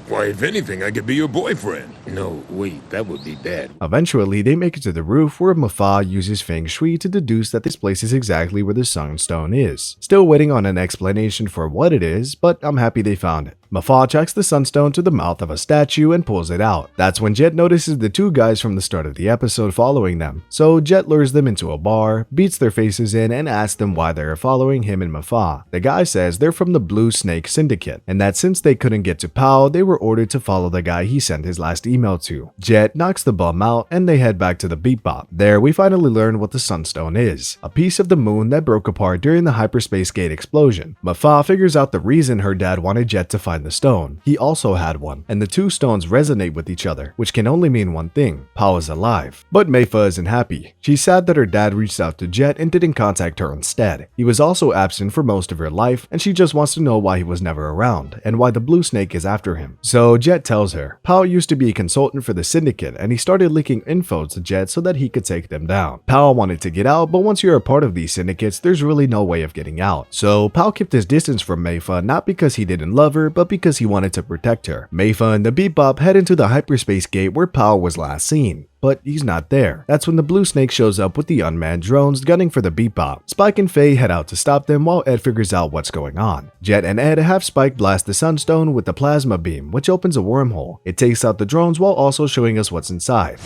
Why, if anything, I could be your boyfriend. No, wait, that would be bad. Eventually, they make it to the roof where Mafa uses Feng Shui to deduce that this place is exactly where the Sunstone is. Still waiting on an explanation for what it is, but I'm happy they found it. Mafaa tracks the sunstone to the mouth of a statue and pulls it out. That's when Jet notices the two guys from the start of the episode following them. So Jet lures them into a bar, beats their faces in, and asks them why they are following him and Mafaa. The guy says they're from the Blue Snake Syndicate, and that since they couldn't get to Pow, they were ordered to follow the guy he sent his last email to. Jet knocks the bum out, and they head back to the Bebop. There, we finally learn what the Sunstone is, a piece of the moon that broke apart during the hyperspace gate explosion. Mafaa figures out the reason her dad wanted Jet to find the stone. He also had one, and the two stones resonate with each other, which can only mean one thing: Pow is alive. But Meifa isn't happy. She's sad that her dad reached out to Jet and didn't contact her instead. He was also absent for most of her life, and she just wants to know why he was never around, and why the Blue Snake is after him. So Jet tells her, Pow used to be a consultant for the Syndicate, and he started leaking info to Jet so that he could take them down. Pow wanted to get out, but once you're a part of these syndicates, there's really no way of getting out. So Pow kept his distance from Meifa, not because he didn't love her, but because he wanted to protect her. Meifa and the Bebop head into the hyperspace gate where Pow was last seen, but he's not there. That's when the Blue Snake shows up with the unmanned drones gunning for the Bebop. Spike and Faye head out to stop them while Ed figures out what's going on. Jet and Ed have Spike blast the Sunstone with the plasma beam, which opens a wormhole. It takes out the drones while also showing us what's inside.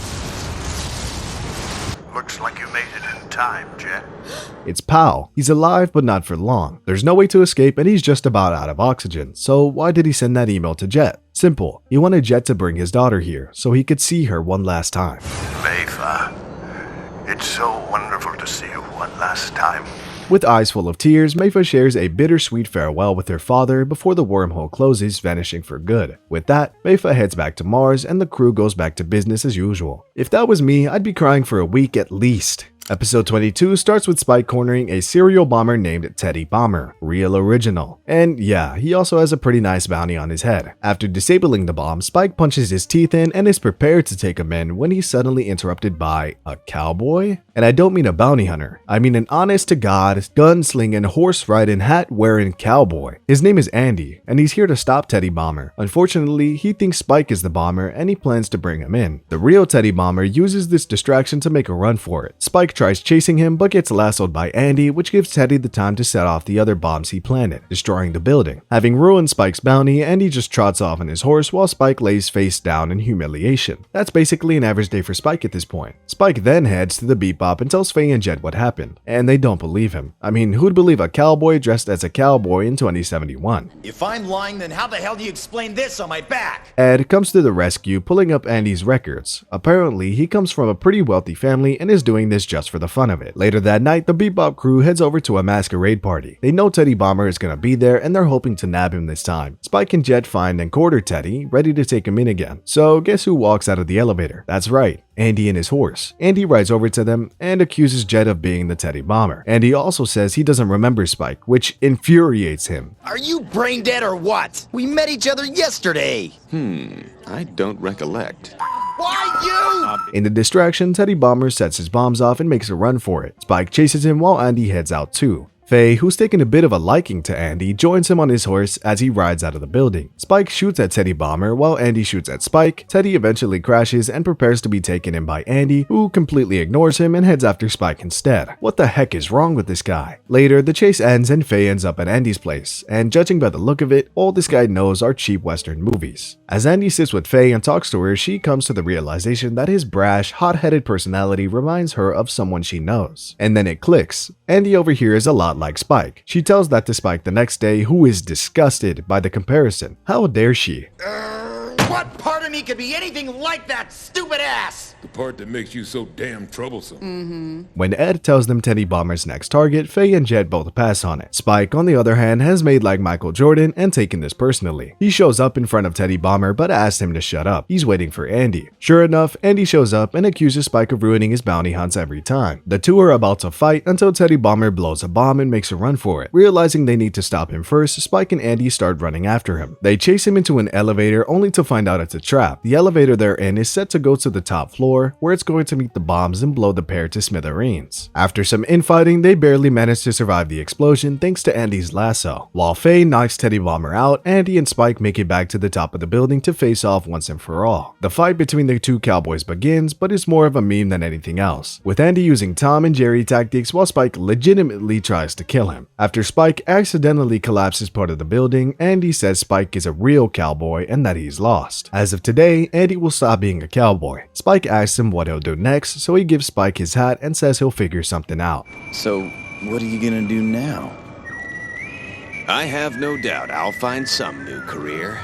Looks like you made it in time, Jet. It's Pow. He's alive, but not for long. There's no way to escape, and he's just about out of oxygen. So why did he send that email to Jet? Simple. He wanted Jet to bring his daughter here, so he could see her one last time. Meifa, it's so wonderful to see you one last time. With eyes full of tears, Meifa shares a bittersweet farewell with her father before the wormhole closes, vanishing for good. With that, Meifa heads back to Mars, and the crew goes back to business as usual. If that was me, I'd be crying for a week at least. Episode 22 starts with Spike cornering a serial bomber named Teddy Bomber, real original. And yeah, he also has a pretty nice bounty on his head. After disabling the bomb, Spike punches his teeth in and is prepared to take him in when he's suddenly interrupted by a cowboy? And I don't mean a bounty hunter, I mean an honest-to-God, gun-slinging, horse-riding, hat-wearing cowboy. His name is Andy, and he's here to stop Teddy Bomber. Unfortunately, he thinks Spike is the bomber and he plans to bring him in. The real Teddy Bomber uses this distraction to make a run for it. Spike tries chasing him but gets lassoed by Andy, which gives Teddy the time to set off the other bombs he planted, destroying the building. Having ruined Spike's bounty, Andy just trots off on his horse while Spike lays face down in humiliation. That's basically an average day for Spike at this point. Spike then heads to the Bebop and tells Faye and Jet what happened, and they don't believe him. I mean, who'd believe a cowboy dressed as a cowboy in 2071? If I'm lying, then how the hell do you explain this on my back? Ed comes to the rescue, pulling up Andy's records. Apparently, he comes from a pretty wealthy family and is doing this just for the fun of it. Later that night, the Bebop crew heads over to a masquerade party. They know Teddy Bomber is gonna be there and they're hoping to nab him this time. Spike and Jet find and quarter Teddy, ready to take him in again. So guess who walks out of the elevator? That's right, Andy and his horse. Andy rides over to them and accuses Jet of being the Teddy Bomber. Andy also says he doesn't remember Spike, which infuriates him. Are you brain dead or what? We met each other yesterday. I don't recollect. Why you? In the distraction, Teddy Bomber sets his bombs off and makes a run for it. Spike chases him while Andy heads out too. Faye, who's taken a bit of a liking to Andy, joins him on his horse as he rides out of the building. Spike shoots at Teddy Bomber while Andy shoots at Spike. Teddy eventually crashes and prepares to be taken in by Andy, who completely ignores him and heads after Spike instead. What the heck is wrong with this guy? Later, the chase ends and Faye ends up at Andy's place, and judging by the look of it, all this guy knows are cheap Western movies. As Andy sits with Faye and talks to her, she comes to the realization that his brash, hot-headed personality reminds her of someone she knows. And then it clicks. Andy overhears a lot like Spike. She tells that to Spike the next day, who is disgusted by the comparison. How dare she? What part of me could be anything like that stupid ass? The part that makes you so damn troublesome. When Ed tells them Teddy Bomber's next target, Faye and Jet both pass on it. Spike, on the other hand, has made like Michael Jordan and taken this personally. He shows up in front of Teddy Bomber but asks him to shut up. He's waiting for Andy. Sure enough, Andy shows up and accuses Spike of ruining his bounty hunts every time. The two are about to fight until Teddy Bomber blows a bomb and makes a run for it. Realizing they need to stop him first, Spike and Andy start running after him. They chase him into an elevator only to find out it's a trap trap. The elevator they're in is set to go to the top floor, where it's going to meet the bombs and blow the pair to smithereens. After some infighting, they barely manage to survive the explosion thanks to Andy's lasso. While Faye knocks Teddy Bomber out, Andy and Spike make it back to the top of the building to face off once and for all. The fight between the two cowboys begins, but it's more of a meme than anything else, with Andy using Tom and Jerry tactics while Spike legitimately tries to kill him. After Spike accidentally collapses part of the building, Andy says Spike is a real cowboy and that he's lost. As of today, Andy will stop being a cowboy. Spike asks him what he'll do next, so he gives Spike his hat and says he'll figure something out. So, what are you gonna do now? I have no doubt I'll find some new career.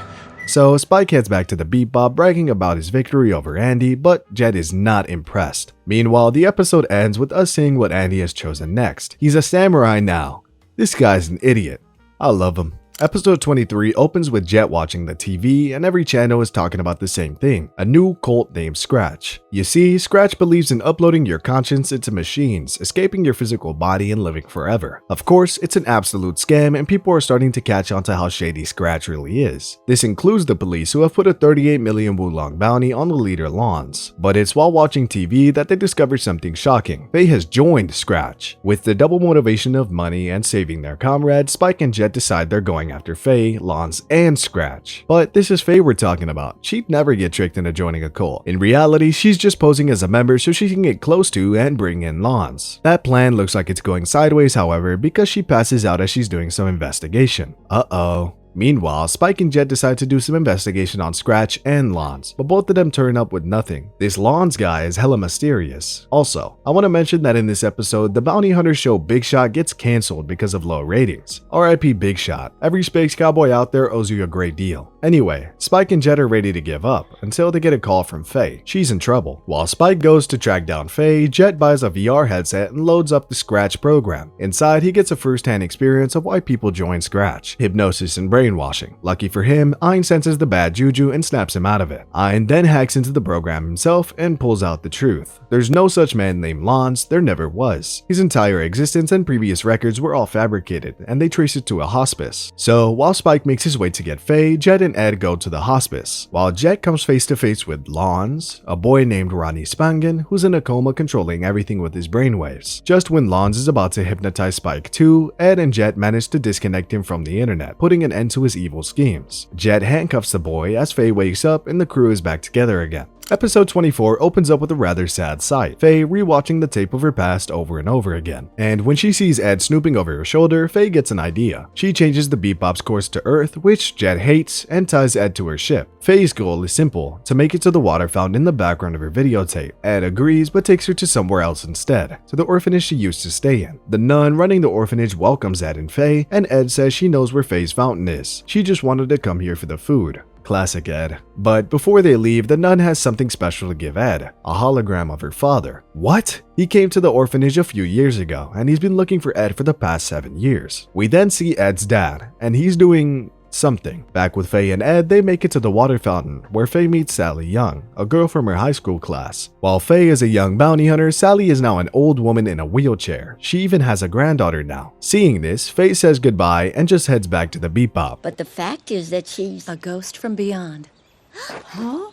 So Spike heads back to the Bebop bragging about his victory over Andy, but Jet is not impressed. Meanwhile, the episode ends with us seeing what Andy has chosen next. He's a samurai now. This guy's an idiot. I love him. Episode 23 opens with Jet watching the TV, and every channel is talking about the same thing, a new cult named Scratch. You see, Scratch believes in uploading your conscience into machines, escaping your physical body and living forever. Of course, it's an absolute scam, and people are starting to catch on to how shady Scratch really is. This includes the police, who have put a 38 million Wulong bounty on the leader Lons. But it's while watching TV that they discover something shocking. Faye has joined Scratch. With the double motivation of money and saving their comrade, Spike and Jet decide they're going after Faye, Lons, and Scratch. But this is Faye we're talking about. She'd never get tricked into joining a cult. In reality, she's just posing as a member so she can get close to and bring in Lons. That plan looks like it's going sideways, however, because she passes out as she's doing some investigation. Uh-oh. Meanwhile, Spike and Jet decide to do some investigation on Scratch and Lons, but both of them turn up with nothing. This Lons guy is hella mysterious. Also, I want to mention that in this episode, the bounty hunter show Big Shot gets cancelled because of low ratings. RIP Big Shot. Every space cowboy out there owes you a great deal. Anyway, Spike and Jet are ready to give up until they get a call from Faye. She's in trouble. While Spike goes to track down Faye, Jet buys a VR headset and loads up the Scratch program. Inside, he gets a first-hand experience of why people join Scratch, hypnosis and brainwashing. Lucky for him, Ein senses the bad juju and snaps him out of it. Ein then hacks into the program himself and pulls out the truth. There's no such man named Lons, there never was. His entire existence and previous records were all fabricated, and they trace it to a hospice. So, while Spike makes his way to get Faye, Jet and Ed go to the hospice. While Jet comes face to face with Lons, a boy named Ronnie Spangen, who's in a coma controlling everything with his brainwaves. Just when Lons is about to hypnotize Spike too, Ed and Jet manage to disconnect him from the internet, putting an end to his evil schemes. Jet handcuffs the boy as Faye wakes up and the crew is back together again. Episode 24 opens up with a rather sad sight, Faye rewatching the tape of her past over and over again. And when she sees Ed snooping over her shoulder, Faye gets an idea. She changes the Bebop's course to Earth, which Jet hates, and ties Ed to her ship. Faye's goal is simple, to make it to the water fountain in the background of her videotape. Ed agrees but takes her to somewhere else instead, to the orphanage she used to stay in. The nun running the orphanage welcomes Ed and Faye, and Ed says she knows where Faye's fountain is. She just wanted to come here for the food. Classic Ed. But before they leave, the nun has something special to give Ed, a hologram of her father. What? He came to the orphanage a few years ago, and he's been looking for Ed for the past 7 years. We then see Ed's dad, and he's doing something. Back with Faye and Ed, they make it to the water fountain, where Faye meets Sally Young, a girl from her high school class. While Faye is a young bounty hunter, Sally is now an old woman in a wheelchair. She even has a granddaughter now. Seeing this, Faye says goodbye and just heads back to the Bebop. But the fact is that she's a ghost from beyond. Huh?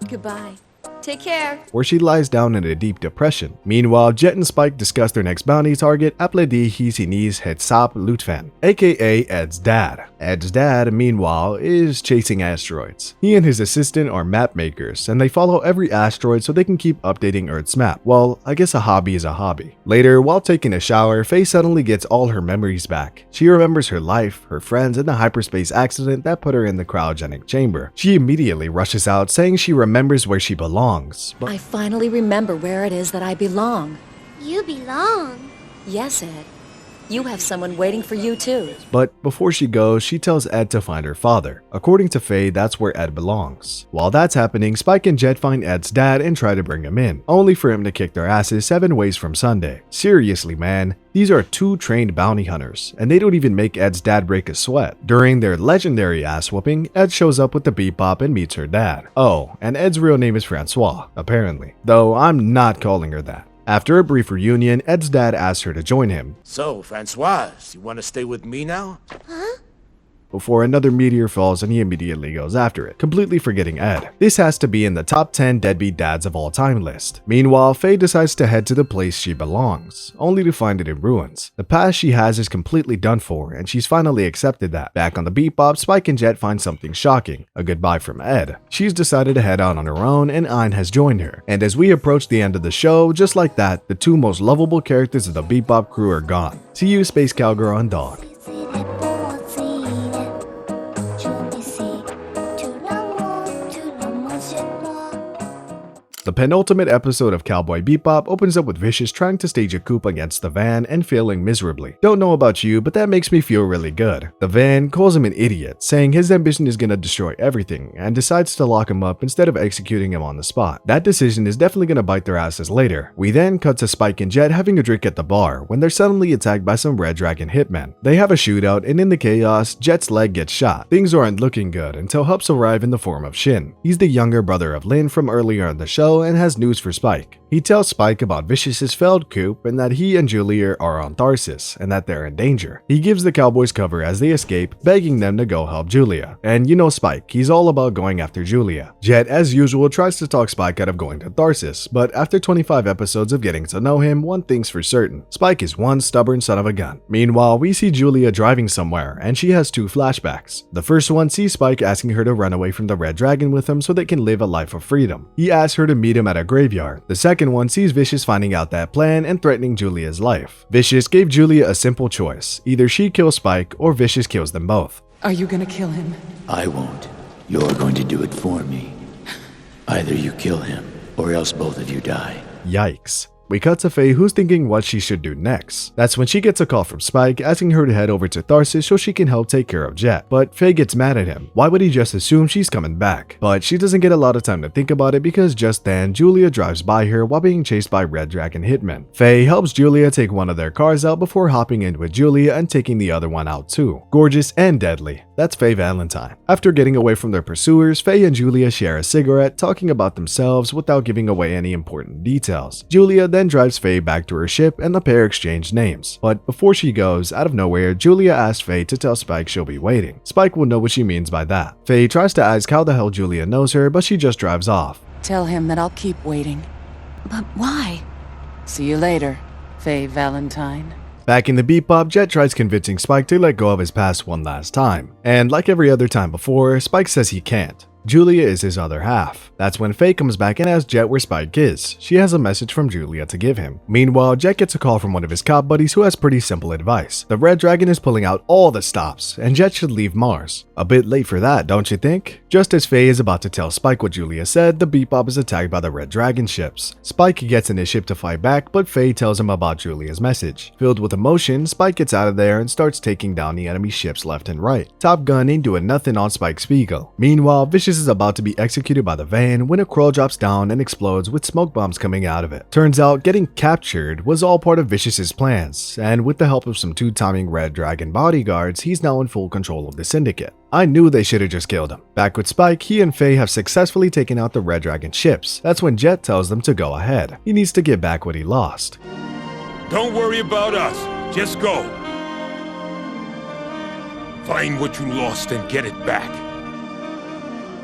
Goodbye. Take care. Where she lies down in a deep depression. Meanwhile, Jet and Spike discuss their next bounty target, Apledi Hisinis Hetsap Lutfen, aka Ed's dad. Ed's dad, meanwhile, is chasing asteroids. He and his assistant are map makers, and they follow every asteroid so they can keep updating Earth's map. Well, I guess a hobby is a hobby. Later, while taking a shower, Faye suddenly gets all her memories back. She remembers her life, her friends, and the hyperspace accident that put her in the cryogenic chamber. She immediately rushes out, saying she remembers where she belongs. But I finally remember where it is that I belong. You belong. Yes, Ed. You have someone waiting for you too. But before she goes, she tells Ed to find her father. According to Faye, that's where Ed belongs. While that's happening, Spike and Jet find Ed's dad and try to bring him in, only for him to kick their asses 7 ways from Sunday. Seriously, man. These are 2 trained bounty hunters, and they don't even make Ed's dad break a sweat. During their legendary ass whooping, Ed shows up with the Bebop and meets her dad. Oh, and Ed's real name is Francois, apparently. Though I'm not calling her that. After a brief reunion, Ed's dad asks her to join him. So, Francoise, you want to stay with me now? Huh? before another meteor falls and he immediately goes after it, completely forgetting Ed. This has to be in the top 10 deadbeat dads of all time list. Meanwhile, Faye decides to head to the place she belongs, only to find it in ruins. The past she has is completely done for, and she's finally accepted that. Back on the Bebop, Spike and Jet find something shocking, a goodbye from Ed. She's decided to head out on her own, and Ein has joined her. And as we approach the end of the show, just like that, the two most lovable characters of the Bebop crew are gone. See you, Space Cowgirl and Dog. The penultimate episode of Cowboy Bebop opens up with Vicious trying to stage a coup against the van and failing miserably. Don't know about you, but that makes me feel really good. The van calls him an idiot, saying his ambition is gonna destroy everything, and decides to lock him up instead of executing him on the spot. That decision is definitely gonna bite their asses later. We then cut to Spike and Jet having a drink at the bar when they're suddenly attacked by some Red Dragon hitmen. They have a shootout, and in the chaos, Jet's leg gets shot. Things aren't looking good until helps arrive in the form of Shin. He's the younger brother of Lin from earlier in the show and has news for Spike. He tells Spike about Vicious's failed coup and that he and Julia are on Tarsus and that they're in danger. He gives the Cowboys cover as they escape, begging them to go help Julia. And you know Spike, he's all about going after Julia. Jet, as usual, tries to talk Spike out of going to Tarsus, but after 25 episodes of getting to know him, one thing's for certain: Spike is one stubborn son of a gun. Meanwhile, we see Julia driving somewhere, and she has two flashbacks. The first one sees Spike asking her to run away from the Red Dragon with him so they can live a life of freedom. He asks her to meet him at a graveyard. The second one sees Vicious finding out that plan and threatening Julia's life. Vicious gave Julia a simple choice: either she kills Spike or Vicious kills them both. Are you gonna kill him? I won't. You're going to do it for me. Either you kill him, or else both of you die. Yikes. We cut to Faye, who's thinking what she should do next. That's when she gets a call from Spike asking her to head over to Tarsus so she can help take care of Jet. But Faye gets mad at him. Why would he just assume she's coming back? But she doesn't get a lot of time to think about it because just then, Julia drives by her while being chased by Red Dragon hitmen. Faye helps Julia take one of their cars out before hopping in with Julia and taking the other one out too. Gorgeous and deadly. That's Faye Valentine. After getting away from their pursuers, Faye and Julia share a cigarette, talking about themselves without giving away any important details. Julia then drives Faye back to her ship and the pair exchange names. But before she goes, out of nowhere, Julia asks Faye to tell Spike she'll be waiting. Spike will know what she means by that. Faye tries to ask how the hell Julia knows her, but she just drives off. Tell him that I'll keep waiting. But why? See you later, Faye Valentine. Back in the Bebop, Jet tries convincing Spike to let go of his past one last time. And like every other time before, Spike says he can't. Julia is his other half. That's when Faye comes back and asks Jet where Spike is. She has a message from Julia to give him. Meanwhile, Jet gets a call from one of his cop buddies who has pretty simple advice. The Red Dragon is pulling out all the stops, and Jet should leave Mars. A bit late for that, don't you think? Just as Faye is about to tell Spike what Julia said, the Bebop is attacked by the Red Dragon ships. Spike gets in his ship to fight back, but Faye tells him about Julia's message. Filled with emotion, Spike gets out of there and starts taking down the enemy ships left and right. Top Gun ain't doing nothing on Spike Spiegel. Meanwhile, Vicious is about to be executed by the van when a crow drops down and explodes with smoke bombs coming out of it. Turns out getting captured was all part of Vicious's plans, and with the help of some two-timing Red Dragon bodyguards, he's now in full control of the syndicate. I knew they should have just killed him. Back with Spike, he and Faye have successfully taken out the Red Dragon ships. That's when Jet tells them to go ahead. He needs to get back what he lost. Don't worry about us. Just go. Find what you lost and get it back.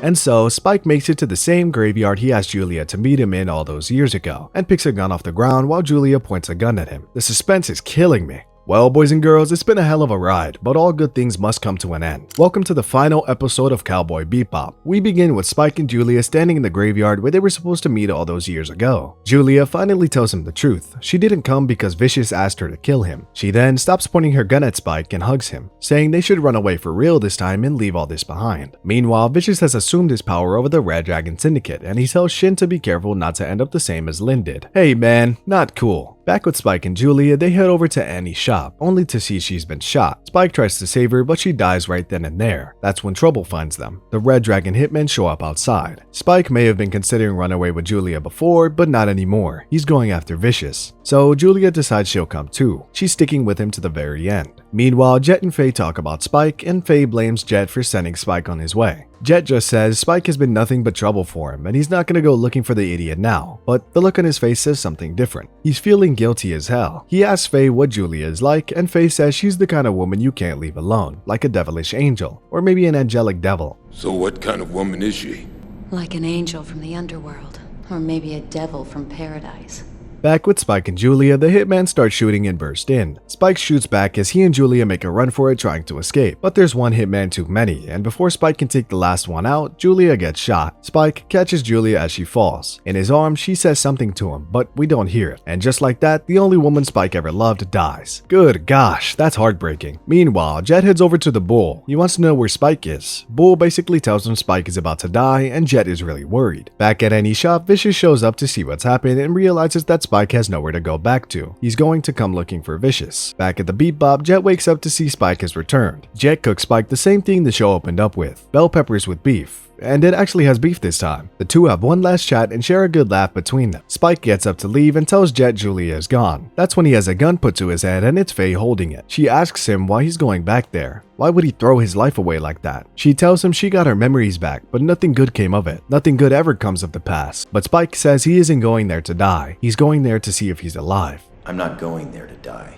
And so, Spike makes it to the same graveyard he asked Julia to meet him in all those years ago, and picks a gun off the ground while Julia points a gun at him. The suspense is killing me. Well, boys and girls, it's been a hell of a ride, but all good things must come to an end. Welcome to the final episode of Cowboy Bebop. We begin with Spike and Julia standing in the graveyard where they were supposed to meet all those years ago. Julia finally tells him the truth. She didn't come because Vicious asked her to kill him. She then stops pointing her gun at Spike and hugs him, saying they should run away for real this time and leave all this behind. Meanwhile, Vicious has assumed his power over the Red Dragon Syndicate, and he tells Shin to be careful not to end up the same as Lin did. Hey man, not cool. Back with Spike and Julia, they head over to Annie's shop, only to see she's been shot. Spike tries to save her, but she dies right then and there. That's when trouble finds them. The Red Dragon hitmen show up outside. Spike may have been considering running away with Julia before, but not anymore. He's going after Vicious. So Julia decides she'll come too. She's sticking with him to the very end. Meanwhile, Jet and Faye talk about Spike, and Faye blames Jet for sending Spike on his way. Jet just says Spike has been nothing but trouble for him and he's not gonna go looking for the idiot now, but the look on his face says something different. He's feeling guilty as hell. He asks Faye what Julia is like, and Faye says she's the kind of woman you can't leave alone, like a devilish angel, or maybe an angelic devil. So what kind of woman is she? Like an angel from the underworld, or maybe a devil from paradise. Back with Spike and Julia, the hitman starts shooting and bursts in. Spike shoots back as he and Julia make a run for it trying to escape, but there's one hitman too many, and before Spike can take the last one out, Julia gets shot. Spike catches Julia as she falls. In his arms, she says something to him, but we don't hear it. And just like that, the only woman Spike ever loved dies. Good gosh, that's heartbreaking. Meanwhile, Jet heads over to the Bull. He wants to know where Spike is. Bull basically tells him Spike is about to die, and Jet is really worried. Back at any shop, Vicious shows up to see what's happened and realizes that Spike has nowhere to go back to. He's going to come looking for Vicious. Back at the Bebop, Jet wakes up to see Spike has returned. Jet cooks Spike the same thing the show opened up with, bell peppers with beef. And it actually has beef this time. The two have one last chat and share a good laugh between them. Spike gets up to leave and tells Jet Julia is gone. That's when he has a gun put to his head and it's Faye holding it. She asks him why he's going back there. Why would he throw his life away like that? She tells him she got her memories back, but nothing good came of it. Nothing good ever comes of the past. But Spike says he isn't going there to die. He's going there to see if he's alive. I'm not going there to die.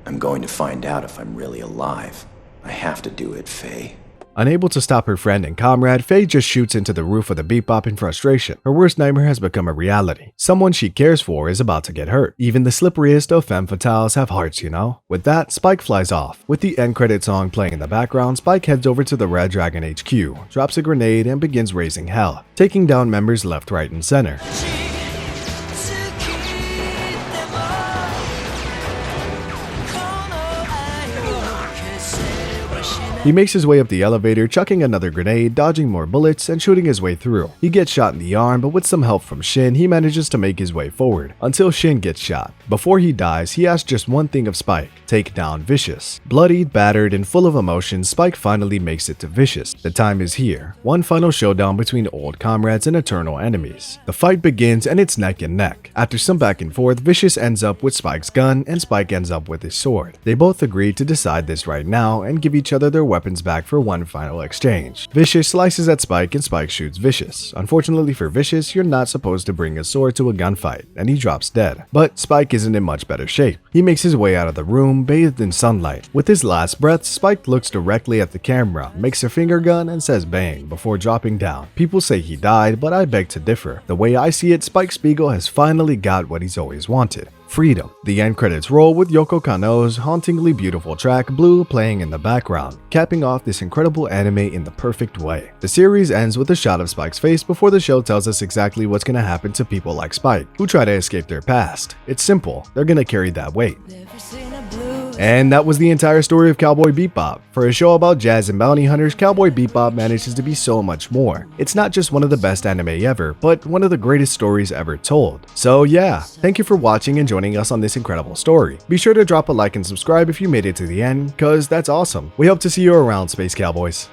I'm going to find out if I'm really alive. I have to do it, Faye. Unable to stop her friend and comrade, Faye just shoots into the roof of the Bebop in frustration. Her worst nightmare has become a reality. Someone she cares for is about to get hurt. Even the slipperiest of femme fatales have hearts, you know? With that, Spike flies off. With the end credit song playing in the background, Spike heads over to the Red Dragon HQ, drops a grenade, and begins raising hell, taking down members left, right, and center. He makes his way up the elevator, chucking another grenade, dodging more bullets, and shooting his way through. He gets shot in the arm, but with some help from Shin, he manages to make his way forward, until Shin gets shot. Before he dies, he asks just one thing of Spike: take down Vicious. Bloodied, battered, and full of emotion, Spike finally makes it to Vicious. The time is here. One final showdown between old comrades and eternal enemies. The fight begins and it's neck and neck. After some back and forth, Vicious ends up with Spike's gun and Spike ends up with his sword. They both agree to decide this right now and give each other their weapons back for one final exchange. Vicious slices at Spike and Spike shoots Vicious. Unfortunately for Vicious, you're not supposed to bring a sword to a gunfight, and he drops dead. But Spike isn't in much better shape. He makes his way out of the room, bathed in sunlight. With his last breath, Spike looks directly at the camera, makes a finger gun, and says bang before dropping down. People say he died, but I beg to differ. The way I see it, Spike Spiegel has finally got what he's always wanted: freedom. The end credits roll with Yoko Kanno's hauntingly beautiful track Blue playing in the background, capping off this incredible anime in the perfect way. The series ends with a shot of Spike's face before the show tells us exactly what's gonna happen to people like Spike, who try to escape their past. It's simple, they're gonna carry that weight. And that was the entire story of Cowboy Bebop. For a show about jazz and bounty hunters, Cowboy Bebop manages to be so much more. It's not just one of the best anime ever, but one of the greatest stories ever told. So yeah, thank you for watching and joining us on this incredible story. Be sure to drop a like and subscribe if you made it to the end, cause that's awesome. We hope to see you around, Space Cowboys.